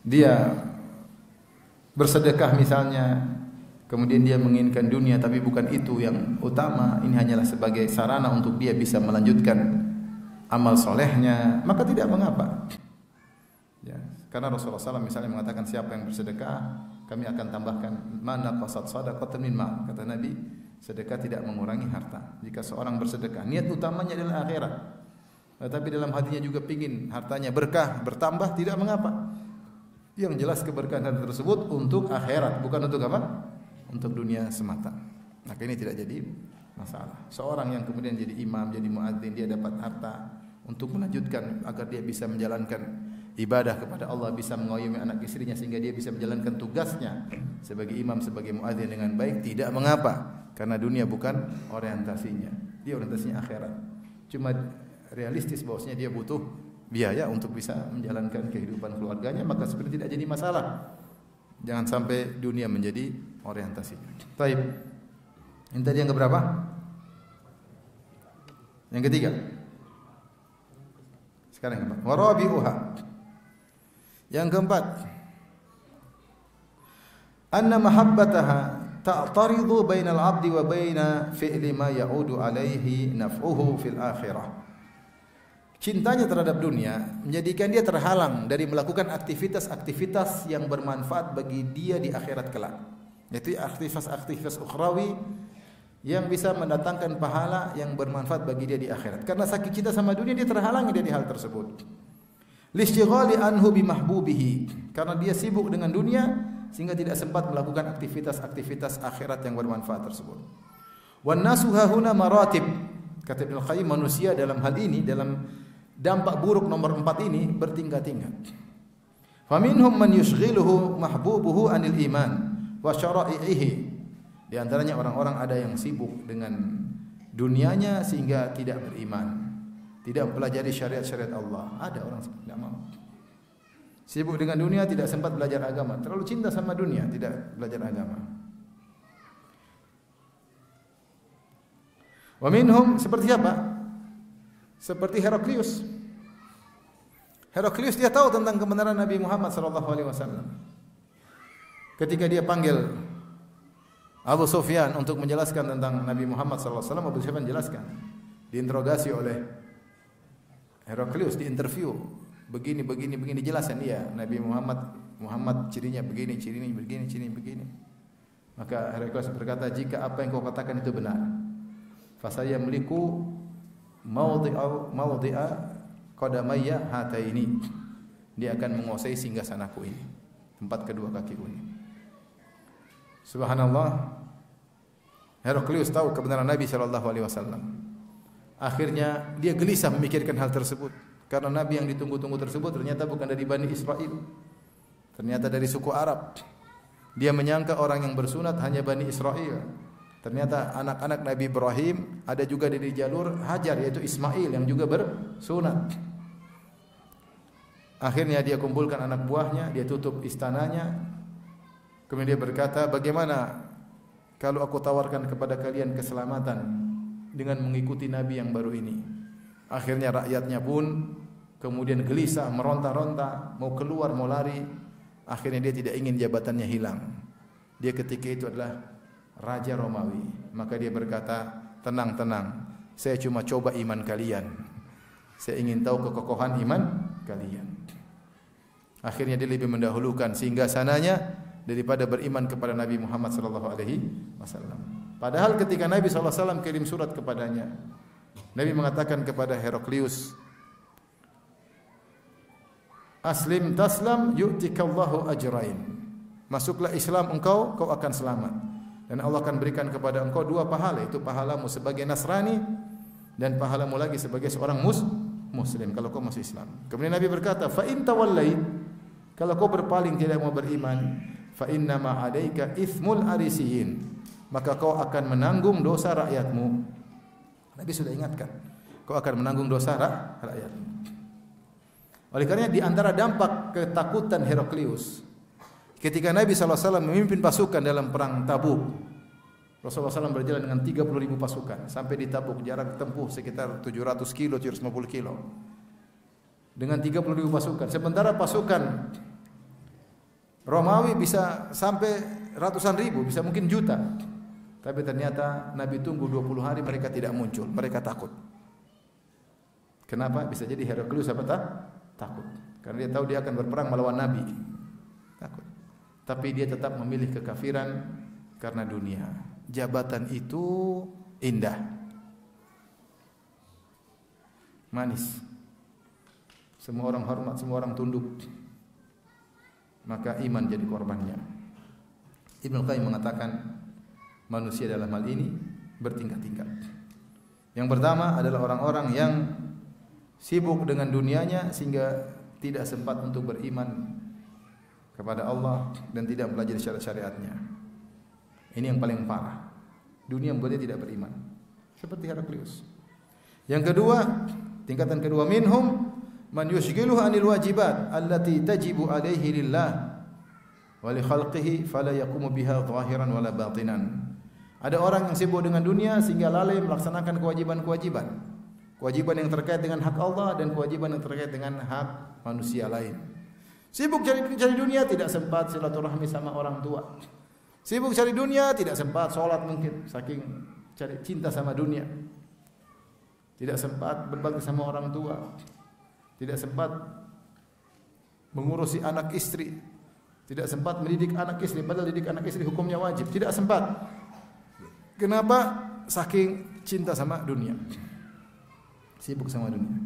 Speaker 1: dia bersedekah misalnya, kemudian dia menginginkan dunia tapi bukan itu yang utama, ini hanyalah sebagai sarana untuk dia bisa melanjutkan amal solehnya, maka tidak mengapa. Ya, karena Rasulullah SAW misalnya mengatakan siapa yang bersedekah, kami akan tambahkan mana qasad sadaqatan min ma. Kata Nabi, sedekah tidak mengurangi harta. Jika seorang bersedekah, niat utamanya adalah akhirat. Tetapi dalam hatinya juga pingin hartanya berkah, bertambah, tidak mengapa. Yang jelas keberkahan tersebut untuk akhirat, bukan untuk apa? Untuk dunia semata. Maka ini tidak jadi masalah. Seorang yang kemudian jadi imam, jadi muadzin, dia dapat harta untuk melanjutkan agar dia bisa menjalankan ibadah kepada Allah, bisa mengayomi anak istrinya sehingga dia bisa menjalankan tugasnya sebagai imam, sebagai muadzin dengan baik, tidak mengapa. Karena dunia bukan orientasinya. Dia orientasinya akhirat. Cuma realistis bahwasanya dia butuh biaya untuk bisa menjalankan kehidupan keluarganya, maka sebenarnya tidak jadi masalah. Jangan sampai dunia menjadi orientasinya. Baik. Ini tadi yang keberapa? Yang ketiga. Sekarang yang keempat. Warabi'uha. Yang keempat. Anna mahabbataha ta'taridu bainal 'abdi wa baina fi'li ma ya'udu 'alaihi naf'uhu fil akhirah. Cintanya terhadap dunia menjadikan dia terhalang dari melakukan aktivitas-aktivitas yang bermanfaat bagi dia di akhirat kelak. Yaitu aktivitas-aktivitas ukhrawi yang bisa mendatangkan pahala yang bermanfaat bagi dia di akhirat. Karena saking cinta sama dunia dia terhalangi dari hal tersebut. Listighali anhu bimahbubihi, karena dia sibuk dengan dunia sehingga tidak sempat melakukan aktivitas-aktivitas akhirat yang bermanfaat tersebut. Wan nasu hahuna maratib. Kata Ibnu Qayyim, manusia dalam hal ini, dalam dampak buruk nomor 4 ini bertingkat-tingkat. Faminhum man yushghiluhu mahbubuhu anil iman wa syara'ihi. Di antaranya orang-orang ada yang sibuk dengan dunianya sehingga tidak beriman, tidak mempelajari syariat-syariat Allah. Ada orang tidak mau. Sibuk dengan dunia, tidak sempat belajar agama. Terlalu cinta sama dunia, tidak belajar agama. Wa minhum, seperti apa? Seperti Heraklius. Heraklius dia tahu tentang kebenaran Nabi Muhammad sallallahu alaihi wasallam. Ketika dia panggil Abu Sufyan untuk menjelaskan tentang Nabi Muhammad sallallahu alaihi wasallam, Abu Sufyan jelaskan. Diinterogasi oleh Heraklius, diinterview. Begini jelasan dia. Nabi Muhammad cirinya begini. Maka Heraklius berkata, jika apa yang kau katakan itu benar, fasaya meliku mawdi'a qadamayya hataini. Dia akan menguasai singgasanaku ini, tempat kedua kakiku ini. Subhanallah, Heraklius tahu kebenaran Nabi sallallahu alaihi wasallam. Akhirnya dia gelisah memikirkan hal tersebut karena Nabi yang ditunggu-tunggu tersebut ternyata bukan dari Bani Israel. Ternyata dari suku Arab. Dia menyangka orang yang bersunat hanya Bani Israel. Ternyata anak-anak Nabi Ibrahim ada juga dari jalur Hajar, yaitu Ismail yang juga bersunat. Akhirnya dia kumpulkan anak buahnya, dia tutup istananya. Kemudian dia berkata, bagaimana kalau aku tawarkan kepada kalian keselamatan dengan mengikuti Nabi yang baru ini? Akhirnya rakyatnya pun kemudian gelisah, meronta-ronta, mau keluar, mau lari. Akhirnya dia tidak ingin jabatannya hilang. Dia ketika itu adalah Raja Romawi. Maka dia berkata, tenang, saya cuma coba iman kalian. Saya ingin tahu kekokohan iman kalian. Akhirnya dia lebih mendahulukan singgasananya daripada beriman kepada Nabi Muhammad sallallahu alaihi wasallam. Padahal ketika Nabi sallallahu alaihi wasallam kirim surat kepadanya, Nabi mengatakan kepada Heraklius, Aslim taslam yu'tikallahu ajrain. Masuklah Islam engkau akan selamat. Dan Allah akan berikan kepada engkau 2 pahala, itu pahalamu sebagai Nasrani dan pahalamu lagi sebagai seorang muslim kalau kau masuk Islam. Kemudian Nabi berkata, fa in tawallait, kalau kau berpaling tidak mau beriman, fa inna ma 'alaika itsmul arisiyin, maka kau akan menanggung dosa rakyatmu. Nabi sudah ingatkan, kau akan menanggung dosa rakyatmu. Oleh karenanya di antara dampak ketakutan Heraklius ketika Nabi SAW memimpin pasukan dalam perang Tabuk, Rasulullah SAW berjalan dengan 30.000 pasukan sampai di Tabuk, jarak tempuh sekitar 700 kilo, 750 kilo dengan 30.000 pasukan. Sementara pasukan Romawi bisa sampai ratusan ribu, bisa mungkin juta. Tapi ternyata Nabi tunggu 20 hari, mereka tidak muncul, mereka takut. Kenapa? Bisa jadi Heraklius takut. Karena dia tahu dia akan berperang melawan Nabi. Takut. Tapi dia tetap memilih kekafiran karena dunia. Jabatan itu indah, manis. Semua orang hormat, semua orang tunduk. Maka iman jadi korbannya. Ibnu Qayyim mengatakan manusia dalam hal ini bertingkat-tingkat. Yang pertama adalah orang-orang yang sibuk dengan dunianya sehingga tidak sempat untuk beriman kepada Allah dan tidak belajar syariat-syariatnya. Ini yang paling parah. Dunia membuatnya tidak beriman. Seperti Heraklius. Yang kedua, tingkatan kedua, minhum man yushghiluhu 'anil wajibat allati tajibu 'alaihi lillah wa li khalqihi fala yaqumu biha zahiran wala batinan. Ada orang yang sibuk dengan dunia sehingga lalai melaksanakan kewajiban-kewajiban. Kewajiban yang terkait dengan hak Allah dan kewajiban yang terkait dengan hak manusia lain. Sibuk cari dunia, tidak sempat silaturahmi sama orang tua. Sibuk cari dunia, tidak sempat sholat mungkin, saking cari cinta sama dunia. Tidak sempat berbakti sama orang tua. Tidak sempat mengurusi anak istri. Tidak sempat mendidik anak istri, padahal didik anak istri hukumnya wajib. Tidak sempat. Kenapa? Saking cinta sama dunia. Sibuk sama dunia.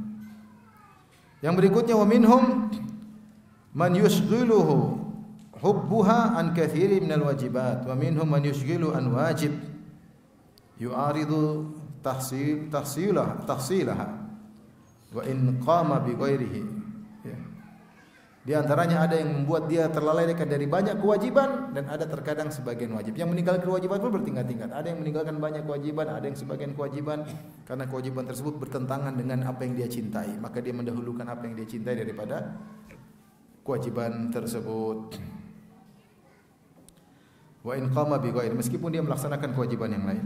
Speaker 1: Yang berikutnya wa minhum man yushghiluhu hubbuha an katsiri minal wajibat wa minhum man yushghilu an wajib yu'aridu tahsilaha wa in qama bi ghairihi. Ya. Di antaranya ada yang membuat dia terlalaikan dari banyak kewajiban dan ada terkadang sebagian wajib. Yang meninggalkan kewajiban pun bertingkat-tingkat. Ada yang meninggalkan banyak kewajiban, ada yang sebagian kewajiban karena kewajiban tersebut bertentangan dengan apa yang dia cintai, maka dia mendahulukan apa yang dia cintai daripada kewajiban tersebut. Wa in qama bi ghairi, meskipun dia melaksanakan kewajiban yang lain.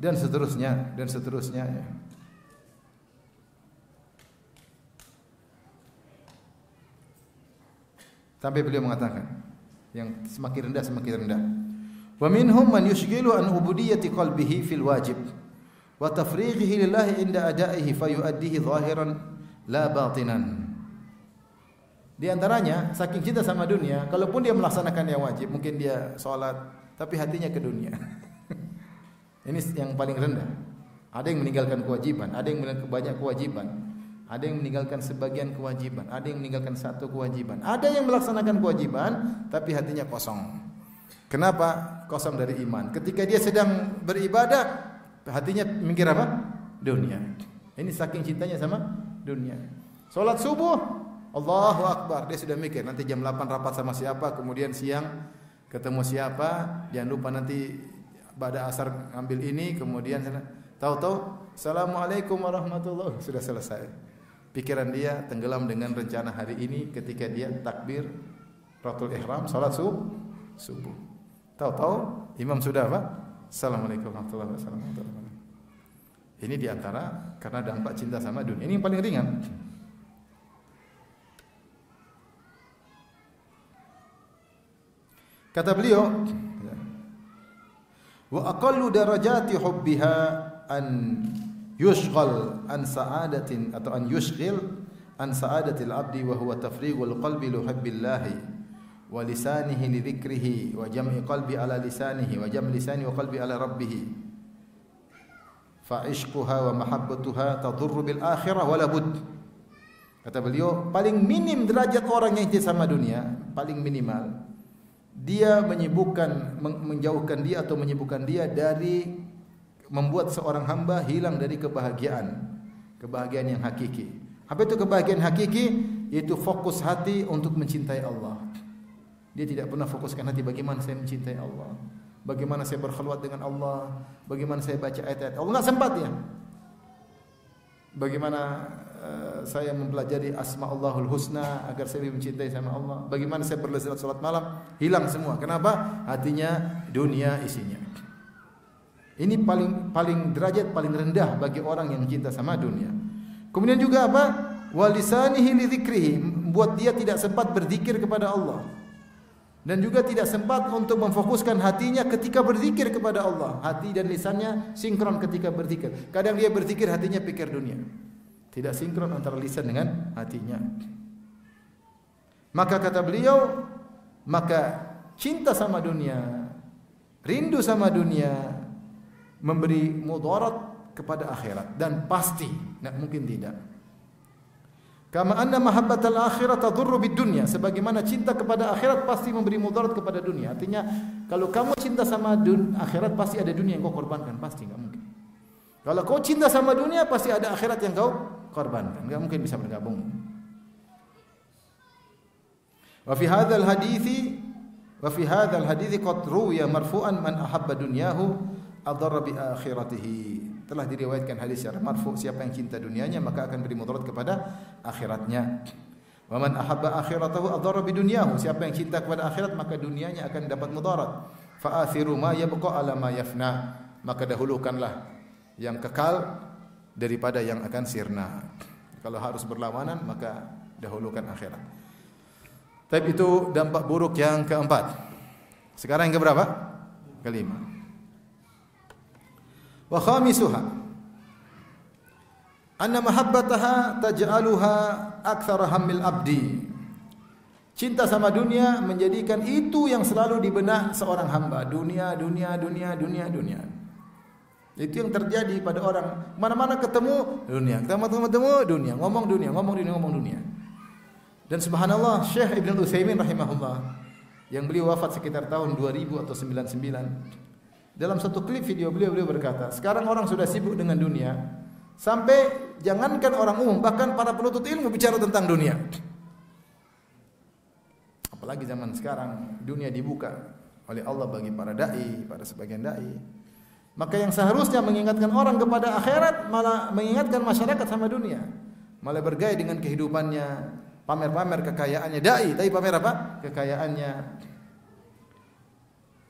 Speaker 1: Dan seterusnya ya. Sampai beliau mengatakan yang semakin rendah. Wa minhum man yushghilu an ubudiyyati qalbihi fil wajib wa tafrighihi lillahi inda ada'ihi fayu'addihi zahiran la batinan. Di antaranya saking cinta sama dunia, kalaupun dia melaksanakan yang wajib, mungkin dia salat tapi hatinya ke dunia. Ini yang paling rendah. Ada yang meninggalkan kewajiban, ada yang meninggalkan banyak kewajiban. Ada yang meninggalkan sebagian kewajiban, ada yang meninggalkan satu kewajiban. Ada yang melaksanakan kewajiban tapi hatinya kosong. Kenapa? Kosong dari iman. Ketika dia sedang beribadah, hatinya mikir apa? Dunia. Ini saking cintanya sama dunia. Salat subuh, Allahu Akbar, dia sudah mikir nanti jam 8 rapat sama siapa, kemudian siang ketemu siapa, jangan lupa nanti pada asar ambil ini, kemudian tahu-tahu Assalamualaikum warahmatullahi wabarakatuh, sudah selesai. Pikiran dia tenggelam dengan rencana hari ini ketika dia takbir Ratul Ihram salat subuh. Tahu-tahu imam sudah apa? Assalamualaikum warahmatullahi wabarakatuh. Ini diantara karena dampak cinta sama dunia. Ini yang paling ringan. Kata beliau, wa aqallu darajati hubbiha an yushghal an sa'adatin atau an yushghil an sa'adatil abdi wa huwa tafrighul qalbi li hubbillahi wa lisanihi li dzikrihi wa jam'i qalbi ala lisanihi wa jam' lisani wa qalbi ala rabbih fa ishquha wa mahabbatuha tadurru bil akhirah wala bud. Kata beliau, paling minim derajat orang yang cinta sama dunia, paling minimal dia menjauhkan dia atau menyibukkan dia dari membuat seorang hamba hilang dari kebahagiaan yang hakiki. Apa itu kebahagiaan hakiki? Yaitu fokus hati untuk mencintai Allah. Dia tidak pernah fokuskan hati bagaimana saya mencintai Allah, bagaimana saya berkhulwat dengan Allah, bagaimana saya baca ayat-ayat Allah, enggak sempat ya. Bagaimana saya mempelajari asma'ullahul husna agar saya mencintai sama Allah, bagaimana saya berlazat salat malam, hilang semua. Kenapa? Hatinya dunia isinya. Ini paling derajat paling rendah bagi orang yang cinta sama dunia. Kemudian juga apa? Walisanihi li dzikrihi, membuat dia tidak sempat berzikir kepada Allah. Dan juga tidak sempat untuk memfokuskan hatinya ketika berzikir kepada Allah. Hati dan lisannya sinkron ketika berzikir. Kadang dia berzikir hatinya pikir dunia. Tidak sinkron antara lisan dengan hatinya. Maka kata beliau, maka cinta sama dunia, rindu sama dunia memberi mudarat kepada akhirat, dan pasti tidak mungkin tidak. Kama anna mahabbatal akhirat tadurru bid dunya, sebagaimana cinta kepada akhirat pasti memberi mudarat kepada dunia. Artinya kalau kamu cinta sama akhirat pasti ada dunia yang kau korbankan, pasti enggak mungkin. Kalau kau cinta sama dunia pasti ada akhirat yang kau korbankan, enggak mungkin bisa bergabung. Wa fi hadzal hadithi qad ruwiya marfu'an man ahabba dunyahu adarra bi akhiratihi. Telah diriwayatkan hadis secara marfu', siapa yang cinta dunianya maka akan beri mudarat kepada akhiratnya. Wa man ahabba akhiratahu adarra bi dunyahu, siapa yang cinta kepada akhirat maka dunianya akan dapat mudarat. Fa athiru ma yabqa ala ma yafna, maka dahulukanlah yang kekal daripada yang akan sirna. Kalau harus berlawanan maka dahulukan akhirat. Tapi itu dampak buruk yang keempat. Sekarang yang keberapa? Kelima. Wa khamisuha anna mahabbataha taj'aluha aktsara hammil abdi. Cinta sama dunia menjadikan itu yang selalu di benak seorang hamba. Dunia, dunia, dunia, dunia, dunia. Itu yang terjadi pada orang. Mana-mana ketemu dunia, ketemu dunia, ngomong dunia, ngomong dunia, ngomong dunia. Dan subhanallah, Syekh Ibn Utsaimin rahimahullah, yang beliau wafat sekitar tahun 2000 atau 99. Dalam satu klip video beliau berkata, sekarang orang sudah sibuk dengan dunia, sampai jangankan orang umum, bahkan para penuntut ilmu bicara tentang dunia. Apalagi zaman sekarang dunia dibuka oleh Allah bagi para dai, pada sebagian dai. Maka yang seharusnya mengingatkan orang kepada akhirat malah mengingatkan masyarakat sama dunia. Malah bergaya dengan kehidupannya, pamer-pamer kekayaannya. Dai tapi pamer apa? Kekayaannya.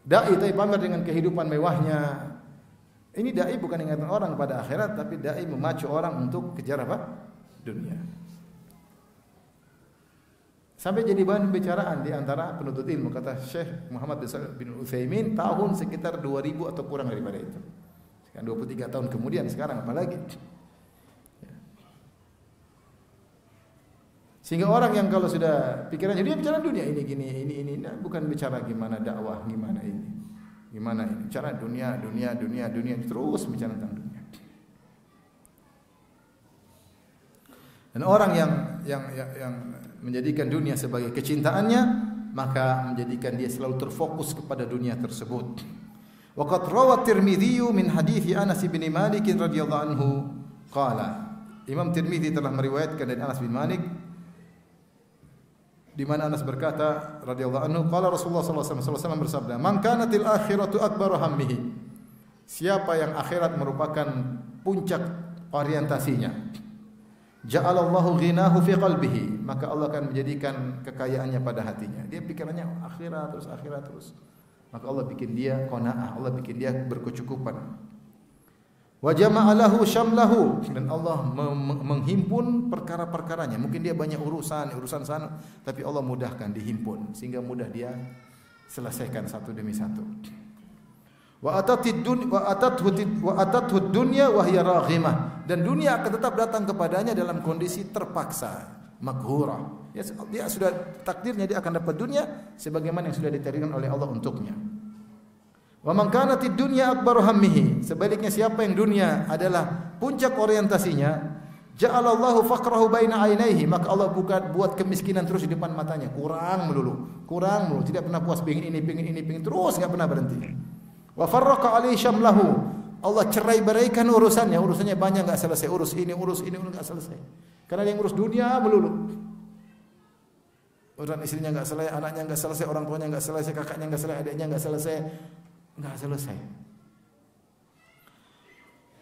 Speaker 1: Dai tapi pamer dengan kehidupan mewahnya. Ini dai bukan mengingatkan orang kepada akhirat, tapi dai memacu orang untuk kejar apa? Dunia. Sampai jadi bahan pembicaraan di antara penuntut ilmu, kata Syekh Muhammad bin Utsaimin, tahun sekitar 2000 atau kurang daripada itu. Sekarang 23 tahun kemudian, sekarang apalagi. Sehingga orang yang kalau sudah pikirannya dia bicara dunia ini gini, ini, nah, bukan bicara gimana dakwah, gimana ini. Gimana ini? Bicara dunia, terus bicara tentang dunia. Dan orang yang menjadikan dunia sebagai kecintaannya, maka menjadikan dia selalu terfokus kepada dunia tersebut. Waqad rawa Tirmidzi min hadits Anas bin Malik radhiyallahu anhu qala. Imam Tirmidzi telah meriwayatkan dari Anas bin Malik di mana Anas berkata radhiyallahu anhu, qala Rasulullah sallallahu alaihi wasallam bersabda, "Man kanatil akhiratu akbaru hammihi." Siapa yang akhirat merupakan puncak orientasinya, ja'alallahu ghinahu fi qalbihi, maka Allah akan menjadikan kekayaannya pada hatinya. Dia pikirannya akhirat terus. Maka Allah bikin dia qanaah, Allah bikin dia berkecukupan. Wa jama'a lahu syamlahu, dan Allah menghimpun perkara-perkaranya. Mungkin dia banyak urusan sana, tapi Allah mudahkan dihimpun sehingga mudah dia selesaikan satu demi satu. Wa atathu dunya wa hiya raghimah, dan dunia akan tetap datang kepadanya dalam kondisi terpaksa, maghura. Dia sudah takdirnya dia akan dapat dunia sebagaimana yang sudah ditakdirkan oleh Allah untuknya. Wa man kanatid dunya akbaru hammihi, sebaliknya siapa yang dunia adalah puncak orientasinya, ja'alallahu faqrahu baina ainaihi, maka Allah buat kemiskinan terus di depan matanya, kurang melulu, tidak pernah puas, pengin ini, terus enggak pernah berhenti. Wa farraqa alaihi syamlahu, Allah cerai-beraikan urusannya banyak enggak selesai, urus ini enggak selesai. Karena dia ngurus dunia melulu. Urusan istrinya enggak selesai, anaknya enggak selesai, orang tuanya enggak selesai, kakaknya enggak selesai, adiknya enggak selesai.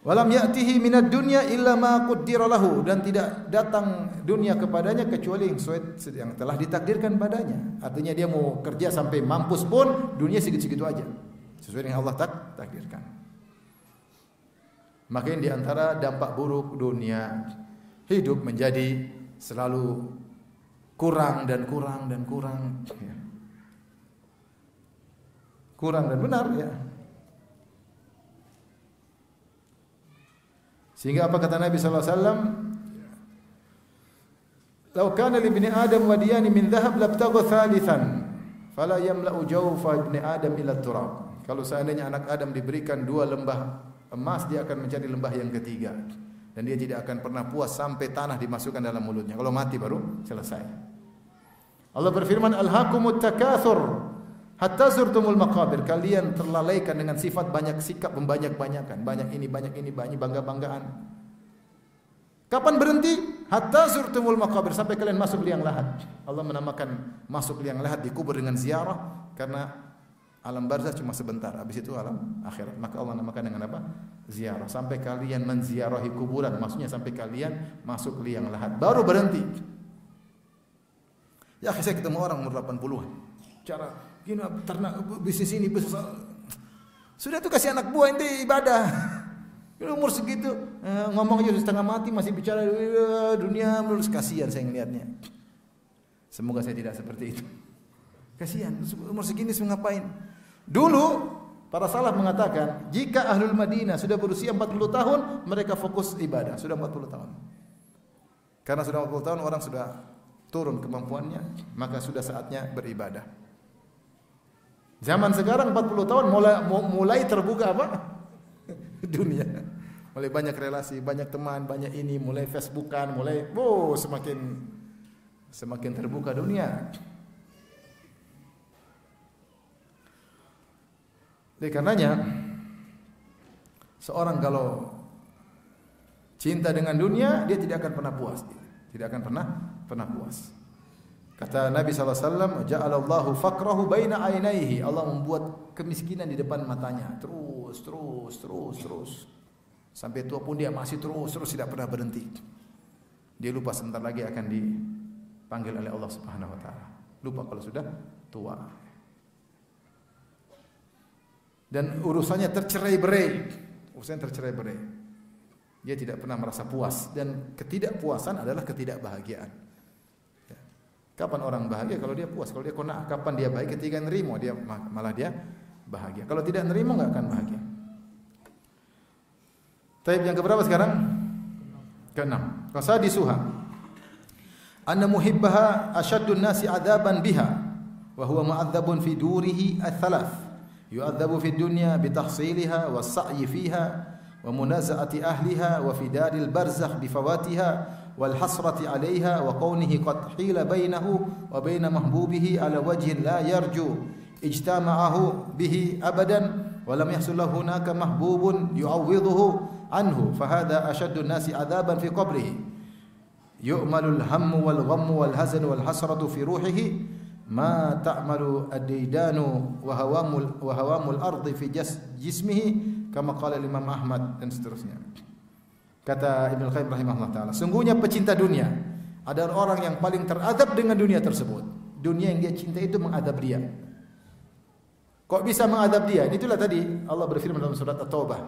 Speaker 1: Walam ya'tihi minad dunya illa ma qaddara lahu, dan tidak datang dunia kepadanya kecuali yang telah ditakdirkan padanya. Artinya dia mau kerja sampai mampus pun dunia segitu-segitu aja, sesuai dengan Allah takdirkan. Makanya di antara dampak buruk dunia, hidup menjadi selalu kurang dan kurang. Ya. Kurang dan benar, ya. Sehingga apa kata Nabi sallallahu alaihi wasallam? "Law kana li ibni Adam wadiyani min dhahab labtagha thalithan, fala yamla'u jawfa ibni Adam ila turab." Kalau seandainya anak Adam diberikan 2 lembah emas, dia akan mencari lembah yang ketiga, dan dia tidak akan pernah puas sampai tanah dimasukkan dalam mulutnya. Kalau mati baru selesai. Allah berfirman, "Alhaakumut takatsur hatta zurtumul maqabir." Kalian terlalaikan dengan sifat banyak, sikap membanyak-banyakan, banyak ini, bangga-banggaan. Kapan berhenti? Hatta zurtumul maqabir, sampai kalian masuk liang lahat. Allah menamakan masuk liang lahat, dikubur dengan ziarah, karena alam barzakh cuma sebentar, habis itu alam akhirat. Maka Allah namakan dengan apa? Ziarah. Sampai kalian menziarahi kuburan, maksudnya sampai kalian masuk liang lahat, baru berhenti. Ya, saya ketemu orang umur 80-an. Cara gini, ternak, bisnis ini, bisnis sudah tuh kasih anak buah ente ibadah. Umur segitu ngomong aja setengah mati masih bicara dunia, melulus. Kasihan saya ngelihatnya. Semoga saya tidak seperti itu. Kasihan, umur segini mau ngapain? Dulu para salaf mengatakan, jika ahlul Madinah sudah berusia 40 tahun, mereka fokus ibadah, sudah 40 tahun. Karena sudah 40 tahun orang sudah turun kemampuannya, maka sudah saatnya beribadah. Zaman sekarang 40 tahun mulai terbuka apa? Dunia. Mulai banyak relasi, banyak teman, banyak ini, mulai Facebookan, mulai semakin terbuka dunia. Oleh karenanya seorang kalau cinta dengan dunia, dia tidak akan pernah puas. Tidak akan pernah puas. Kata Nabi SAW, Ja'alallahu faqrahu baina ainaihi. Allah membuat kemiskinan di depan matanya. Terus. Sampai tua pun dia masih terus tidak pernah berhenti. Dia lupa sebentar lagi akan dipanggil oleh Allah Subhanahu wa taala. Lupa kalau sudah tua. Dan urusannya tercerai-berai. Dia tidak pernah merasa puas, dan ketidakpuasan adalah ketidakbahagiaan. Ya. Kapan orang bahagia? Kalau dia puas. Kalau dia qanaah, kapan dia bahagia? Ketika nerima, dia malah dia bahagia. Kalau tidak nerima, enggak akan bahagia. Taib yang keberapa sekarang? Keenam. Qasadisuha anna muhibbaha ashaddun nasi adaban biha wa huwa mu'adzabun fi durihi ats-tsalath. Yu'adzabu fid dunya bi tahsiliha was-sa'yi fiha wa munaza'ati ahliha wa fi daril barzakh bi fawatiha wal hasrati 'alayha wa kaunihi qad hila bainahu wa bain mahbubihi ala wajhin la yarju ijtama'ahu bihi abadan wa lam yahsul lahu hunaka mahbubun yu'awwidhuhu anhu fa hadha ashaddu an-nasi 'adzaban fi qabrihi yu'malul hammu wal ghammu wal hazan wal hasratu fi ruhihi ma ta'malu ad-daydanu wa hawamul ardi fi jismihi kama qala Imam Ahmad, dan seterusnya. Kata Ibnu Qayyim rahimahullah taala, sungguhnya pecinta dunia adalah orang yang paling teradab dengan dunia tersebut. Dunia yang dia cinta itu mengadab dia. Kok bisa mengadab dia? Itulah tadi Allah berfirman dalam surat At-Taubah,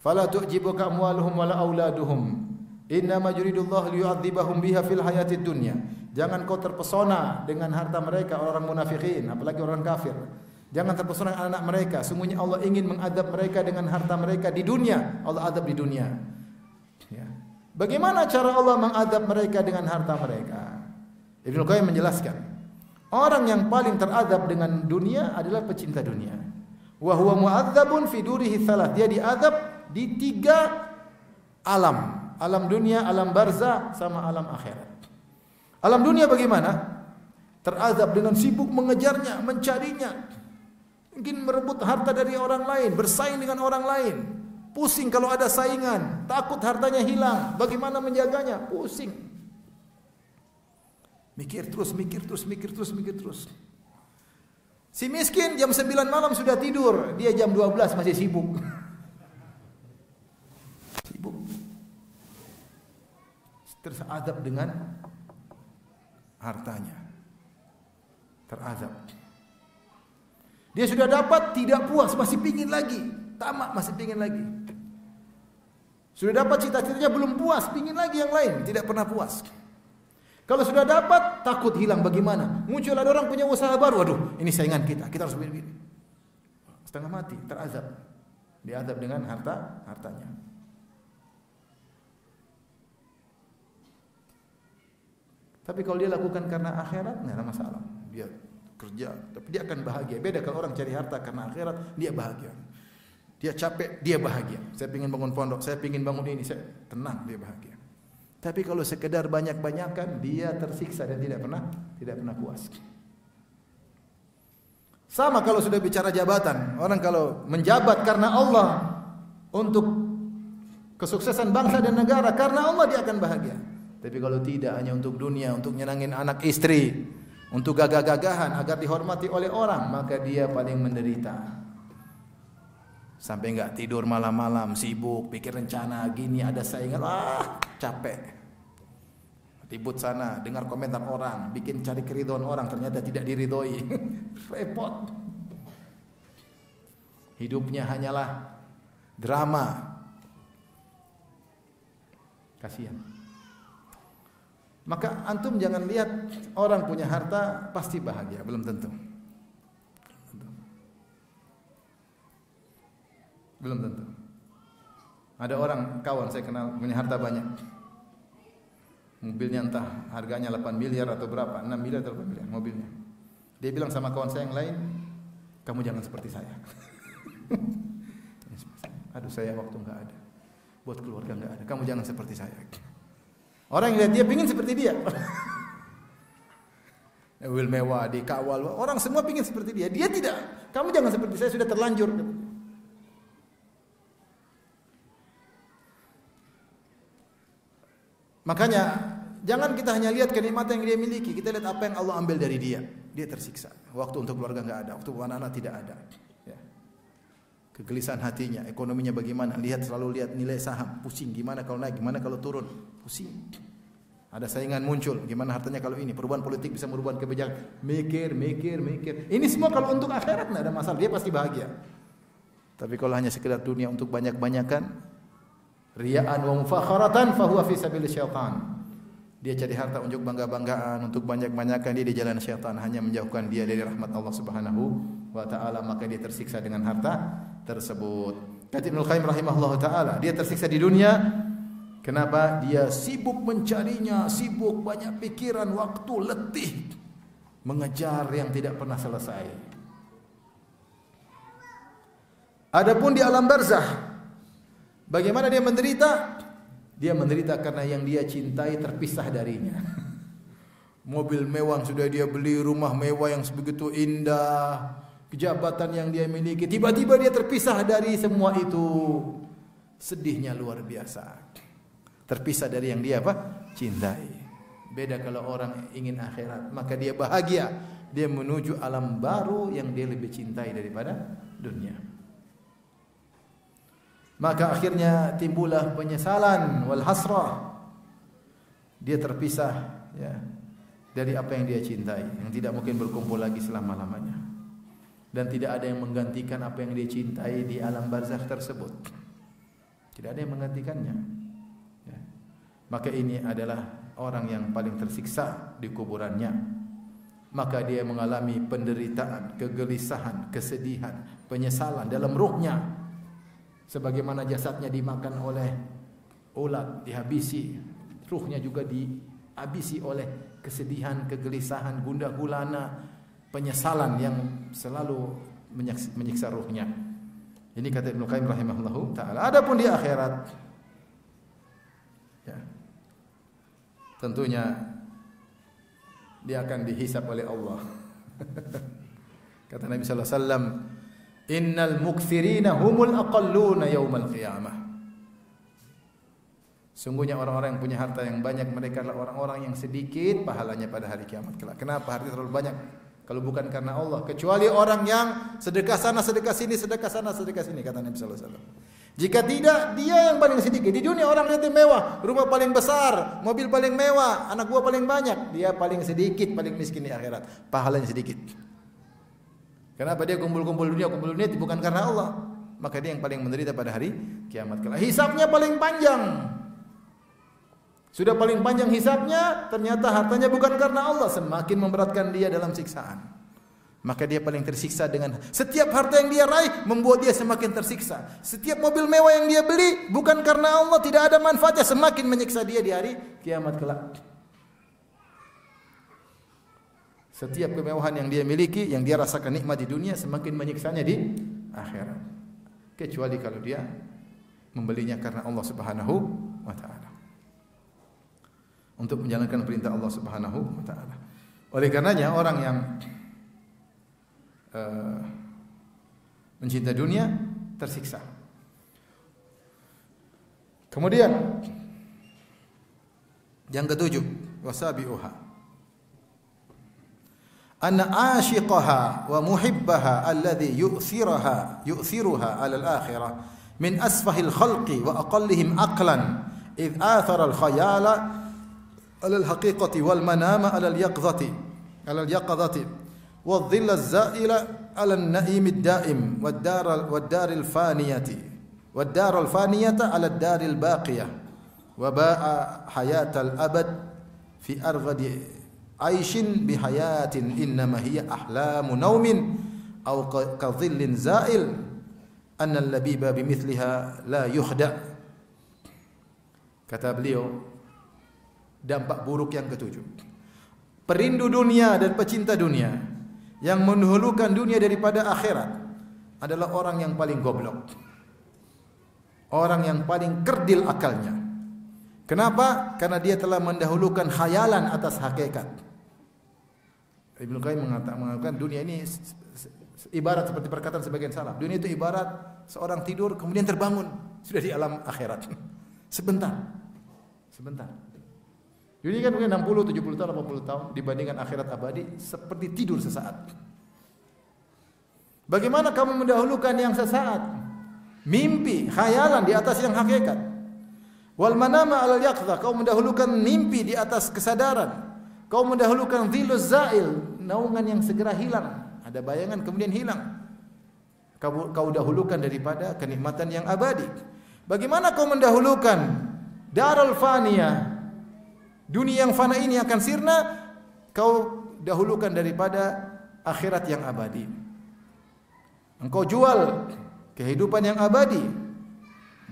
Speaker 1: fala tu'jibuka amwaluhum wala auladuhum innama yuridullahu liyu'adzibahum biha fil hayatid dunya. Jangan kau terpesona dengan harta mereka, orang munafikin, apalagi orang kafir. Jangan terpesona dengan anak mereka. Sungguhnya Allah ingin mengadab mereka dengan harta mereka di dunia. Allah adab di dunia. Ya. Bagaimana cara Allah mengadab mereka dengan harta mereka? Ibnu Qayyim menjelaskan, orang yang paling teradab dengan dunia adalah pecinta dunia. Wa huwa mu'adzabun fi durihi tsalath. Dia diadab di 3 alam. Alam dunia, alam barzakh, sama alam akhirat. Alam dunia bagaimana? Teradab dengan sibuk mengejarnya, mencarinya. Mungkin merebut harta dari orang lain, bersaing dengan orang lain. Pusing kalau ada saingan, takut hartanya hilang. Bagaimana menjaganya? Pusing. Mikir terus. Si miskin jam 9 malam sudah tidur, dia jam 12 masih sibuk. Teradab dengan hartanya. Teradab. Dia sudah dapat, tidak puas, masih pingin lagi. Tamak, masih pingin lagi. Sudah dapat cita-citanya, belum puas, pingin lagi yang lain, tidak pernah puas. Kalau sudah dapat, takut hilang, bagaimana? Muncul ada orang punya usaha baru, aduh, ini saingan kita harus begini. Setengah mati, terazab. Diazab dengan hartanya. Tapi kalau dia lakukan karena akhirat, tidak ada masalah. Dia kerja, tapi dia akan bahagia. Beda kalau orang cari harta karena akhirat, dia bahagia. Dia capek, dia bahagia. Saya ingin bangun pondok, saya ingin bangun ini, saya tenang, dia bahagia. Tapi kalau sekedar banyak-banyakan, dia tersiksa dan tidak pernah puas. Sama kalau sudah bicara jabatan, orang kalau menjabat karena Allah untuk kesuksesan bangsa dan negara, karena Allah dia akan bahagia. Tapi kalau tidak, hanya untuk dunia, untuk nyenangin anak istri, untuk gagah-gagahan agar dihormati oleh orang, maka dia paling menderita. Sampai enggak tidur malam-malam, sibuk pikir rencana, gini ada saingan, capek. Ribut sana, dengar komentar orang, bikin cari keridhaan orang, ternyata tidak diridhoi. Repot. Hidupnya hanyalah drama. Kasihan. Maka antum jangan lihat orang punya harta pasti bahagia, belum tentu. Belum tentu. Ada orang kawan saya kenal punya harta banyak. Mobilnya entah harganya 8 miliar atau berapa, 6 miliar atau 8 miliar mobilnya. Dia bilang sama kawan saya yang lain, kamu jangan seperti saya. Aduh, saya waktu enggak ada. Buat keluarga enggak ada. Kamu jangan seperti saya. Orang yang lihat dia pingin seperti dia. Mobil mewah, dikawal. Orang semua pingin seperti dia. Dia tidak. Kamu jangan seperti saya, sudah terlanjur. Makanya jangan kita hanya lihat kenikmatan yang dia miliki, kita lihat apa yang Allah ambil dari dia. Dia tersiksa. Waktu untuk keluarga enggak ada, waktu anak-anak tidak ada. Ya. Kegelisahan hatinya, ekonominya bagaimana? Selalu lihat nilai saham, pusing. Gimana kalau naik, gimana kalau turun? Pusing. Ada saingan muncul, gimana hartanya kalau ini? Perubahan politik bisa merubah kebijakan. Mikir. Ini semua kalau untuk akhirat tidak ada masalah, dia pasti bahagia. Tapi kalau hanya sekedar dunia untuk banyak-banyakan, riya'an wa mufakharatan fahuwa fi sabilis syaitan. Dia cari harta untuk bangga-banggaan, untuk banyak-banyakan, dia di jalan syaitan, hanya menjauhkan dia dari rahmat Allah Subhanahu wa taala, maka dia tersiksa dengan harta tersebut. Kata Ibnu Qayyim rahimahullahu taala, dia tersiksa di dunia. Kenapa? Dia sibuk mencarinya, sibuk banyak pikiran, waktu letih mengejar yang tidak pernah selesai. Adapun di alam barzakh, bagaimana dia menderita? Dia menderita karena yang dia cintai terpisah darinya. Mobil mewah sudah dia beli, rumah mewah yang sebegitu indah, kejabatan yang dia miliki, tiba-tiba dia terpisah dari semua itu. Sedihnya luar biasa. Terpisah dari yang dia cintai. Beda kalau orang ingin akhirat, maka dia bahagia. Dia menuju alam baru yang dia lebih cintai daripada dunia. Maka akhirnya timbullah penyesalan wal hasrah. Dia terpisah ya dari apa yang dia cintai, yang tidak mungkin berkumpul lagi selama-lamanya. Dan tidak ada yang menggantikan apa yang dia cintai di alam barzakh tersebut. Tidak ada yang menggantikannya. Ya. Maka ini adalah orang yang paling tersiksa di kuburannya. Maka dia mengalami penderitaan, kegelisahan, kesedihan, penyesalan dalam ruhnya. Sebagaimana jasadnya dimakan oleh ulat, dihabisi, ruhnya juga dihabisi oleh kesedihan, kegelisahan, gundah gulana, penyesalan yang selalu menyiksa ruhnya. Ini kata Ibnu Qayyim rahimahullahu taala. Adapun di akhirat, ya, tentunya dia akan dihisab oleh Allah. Kata Nabi sallallahu alaihi wasallam, innal mukthirina humul aqalluna yaumal qiyamah. Sungguhnya orang-orang yang punya harta yang banyak, mereka adalah orang-orang yang sedikit pahalanya pada hari kiamat kelak. Kenapa harta terlalu banyak? Kalau bukan karena Allah, kecuali orang yang sedekah sana, sedekah sini, sedekah sana, sedekah sini, kata Nabi sallallahu alaihi wasallam. Jika tidak, dia yang paling sedikit. Di dunia orang lihat dia mewah, rumah paling besar, mobil paling mewah, anak buah paling banyak. Dia paling sedikit, paling miskin di akhirat. Pahalanya sedikit. Kenapa dia kumpul dunia bukan karena Allah, maka dia yang paling menderita pada hari kiamat kelak. Hisabnya paling panjang. Sudah paling panjang hisabnya, ternyata hartanya bukan karena Allah, semakin memberatkan dia dalam siksaan. Maka dia paling tersiksa dengan setiap harta yang dia raih membuat dia semakin tersiksa. Setiap mobil mewah yang dia beli bukan karena Allah, tidak ada manfaatnya, semakin menyiksa dia di hari kiamat kelak. Setiap kemewahan yang dia miliki, yang dia rasakan nikmat di dunia, semakin menyiksanya di akhirat. Kecuali kalau dia membelinya karena Allah Subhanahu wa taala. Untuk menjalankan perintah Allah Subhanahu wa taala. Oleh karenanya orang yang mencintai dunia tersiksa. Kemudian yang ketujuh, wasabiuha. Anna ashiqaha wa muhibbaha alladhi yu'thiruha 'ala al-akhirah min asfahil khalqi wa aqallihim aqlan idh athara al-khayala 'ala al-haqiqati wal manama 'ala al-yaqdhati والظل الزائلة على النعيم الدائم والدار الفانية على الدار الباقية وباء حياة الأبد في أرغد عيش بحياة إنما هي أحلام نوم أو كظل زائل أن اللبيب بمثلها لا يخدع. Kata beliau, Dampak buruk yang ketujuh. Perindu dunia dan pecinta dunia yang mendahulukan dunia daripada akhirat adalah orang yang paling goblok. Orang yang paling kerdil akalnya. Kenapa? Karena dia telah mendahulukan khayalan atas hakikat. Ibnu Qayyim mengatakan dunia ini ibarat seperti perkataan sebagian salaf. Dunia itu ibarat seorang tidur kemudian terbangun sudah di alam akhirat. Sebentar. Dunia kan mungkin 60, 70 tahun, 80 tahun dibandingkan akhirat abadi seperti tidur sesaat. Bagaimana kamu mendahulukan yang sesaat? Mimpi, khayalan di atas yang hakikat. Wal manama 'alal yaqdha, kau mendahulukan mimpi di atas kesadaran. Kau mendahulukan dhiluz zail, naungan yang segera hilang. Ada bayangan kemudian hilang. Kau dahulukan daripada kenikmatan yang abadi. Bagaimana kau mendahulukan darul faniyah, dunia yang fana ini akan sirna, kau dahulukan daripada akhirat yang abadi. Engkau jual kehidupan yang abadi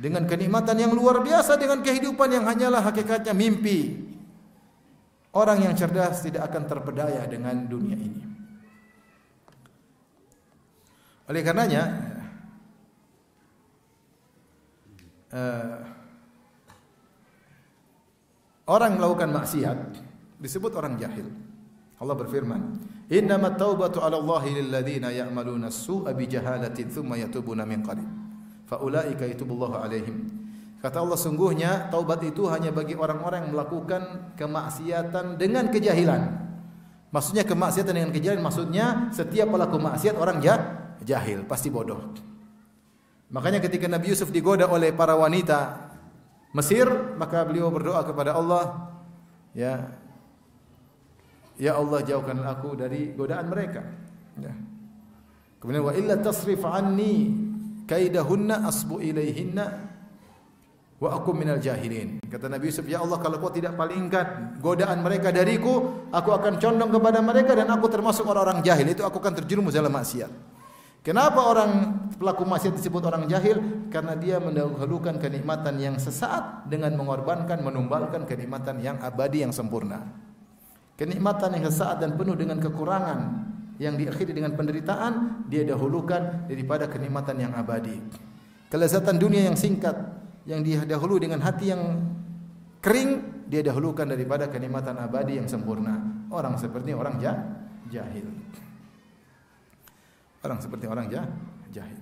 Speaker 1: dengan kenikmatan yang luar biasa dengan kehidupan yang hanyalah hakikatnya mimpi. Orang yang cerdas tidak akan terpedaya dengan dunia ini. Oleh karenanya orang melakukan maksiat disebut orang jahil. Allah berfirman, "Innamat taubatu 'ala Allahi lil ladzina ya'maluna as-su'a bi jahalatin tsumma yatubuna min qarib. Fa ulaika yatubullahu 'alaihim." Kata Allah, sungguhnya taubat itu hanya bagi orang-orang yang melakukan kemaksiatan dengan kejahilan. Maksudnya kemaksiatan dengan kejahilan maksudnya setiap pelaku maksiat orang jahil, pasti bodoh. Makanya ketika Nabi Yusuf digoda oleh para wanita Mesir, maka beliau berdoa kepada Allah, ya Allah jauhkan aku dari godaan mereka. Ya. Kemudian wa illa tasrif anni kaidahunna asbu ilaihinna wa aku minal jahilin. Kata Nabi Yusuf, ya Allah kalau kau tidak palingkan godaan mereka dariku, aku akan condong kepada mereka dan aku termasuk orang-orang jahil. Itu aku akan terjerumus dalam maksiat. Kenapa orang pelaku maksiat disebut orang jahil? Karena dia mendahulukan kenikmatan yang sesaat dengan mengorbankan, menumbalkan kenikmatan yang abadi yang sempurna. Kenikmatan yang sesaat dan penuh dengan kekurangan yang diakhiri dengan penderitaan, dia dahulukan daripada kenikmatan yang abadi. Kelezatan dunia yang singkat yang didahului dengan hati yang kering, dia dahulukan daripada kenikmatan abadi yang sempurna. Orang seperti orang jahil. Orang seperti orang jahil.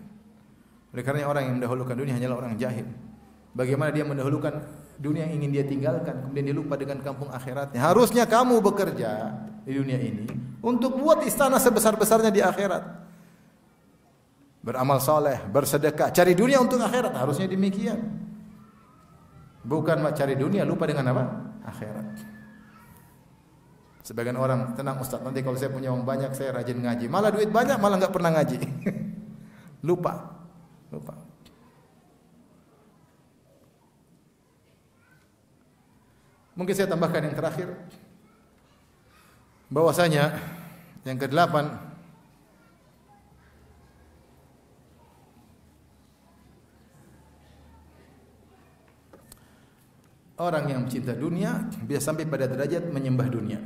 Speaker 1: Oleh karena orang yang mendahulukan dunia hanyalah orang jahil. Bagaimana dia mendahulukan dunia yang ingin dia tinggalkan, kemudian dia lupa dengan kampung akhiratnya. Harusnya kamu bekerja di dunia ini untuk buat istana sebesar-besarnya di akhirat. Beramal soleh, bersedekah, cari dunia untuk akhirat. Harusnya demikian. Bukan cari dunia lupa dengan apa? Akhirat. Sebagian orang, tenang Ustaz, nanti kalau saya punya uang banyak saya rajin ngaji. Malah duit banyak malah enggak pernah ngaji. Lupa. Mungkin saya tambahkan yang terakhir, bahwasanya yang ke-8, orang yang mencinta dunia bisa sampai pada derajat menyembah dunia.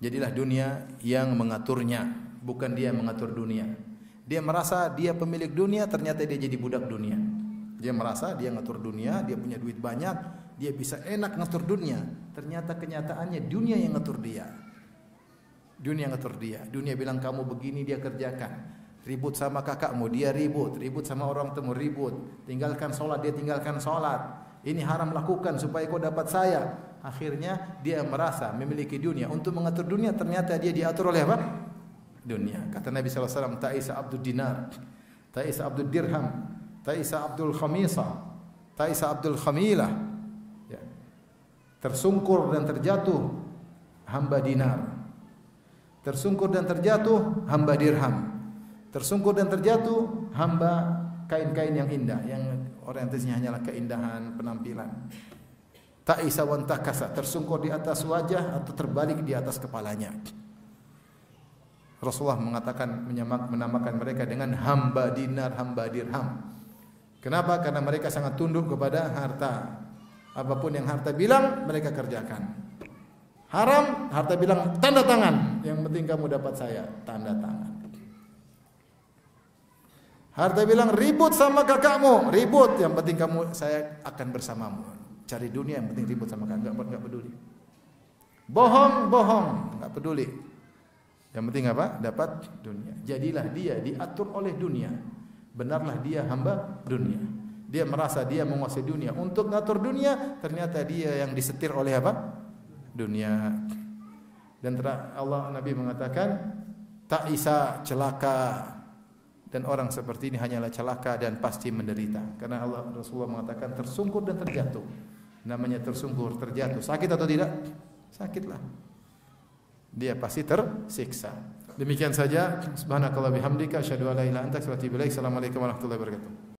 Speaker 1: Jadilah dunia yang mengaturnya, bukan dia yang mengatur dunia. Dia merasa dia pemilik dunia, ternyata dia jadi budak dunia. Dia merasa dia ngatur dunia, dia punya duit banyak, dia bisa enak ngatur dunia. Ternyata kenyataannya dunia yang ngatur dia. Dunia yang ngatur dia. Dunia bilang kamu begini, dia kerjakan. Ribut sama kakakmu, dia ribut. Ribut sama orang temu, ribut. Tinggalkan sholat, dia tinggalkan sholat. Ini haram lakukan supaya kau dapat saya. Akhirnya dia merasa memiliki dunia. Untuk mengatur dunia ternyata dia diatur oleh apa? Dunia. Kata Nabi SAW, Ta'isa Abdul Dinar, Ta'isa Abdul Dirham, Ta'isa Abdul Khamisah, Ta'isa Abdul Khamilah. Ya. Tersungkur dan terjatuh hamba dinar. Tersungkur dan terjatuh hamba dirham. Tersungkur dan terjatuh hamba kain-kain yang indah, yang orientasinya hanyalah keindahan penampilan. Ta'isa wan takasa, tersungkur di atas wajah atau terbalik di atas kepalanya. Rasulullah mengatakan, menamakan mereka dengan hamba dinar, hamba dirham. Kenapa? Karena mereka sangat tunduk kepada harta. Apapun yang harta bilang, mereka kerjakan. Haram, harta bilang tanda tangan. Yang penting kamu dapat saya, tanda tangan. Harta bilang ribut sama kakakmu, ribut. Yang penting kamu, saya akan bersamamu. Cari dunia, yang penting ribut sama kakak, enggak peduli. Bohong, enggak peduli. Yang penting apa? Dapat dunia. Jadilah dia diatur oleh dunia. Benarlah dia hamba dunia. Dia merasa dia menguasai dunia. Untuk ngatur dunia, ternyata dia yang disetir oleh apa? Dunia. Dan Allah, Nabi mengatakan, ta'isa, celaka. Dan orang seperti ini hanyalah celaka dan pasti menderita. Karena Rasulullah mengatakan tersungkur dan terjatuh. Namanya tersungkur, terjatuh. Sakit atau tidak? Sakitlah. Dia pasti tersiksa. Demikian saja. Subhanakallah bihamdika asyhadu an la ilaha illa anta astaghfiruka wa atubu ilaik. Assalamualaikum warahmatullahi wabarakatuh.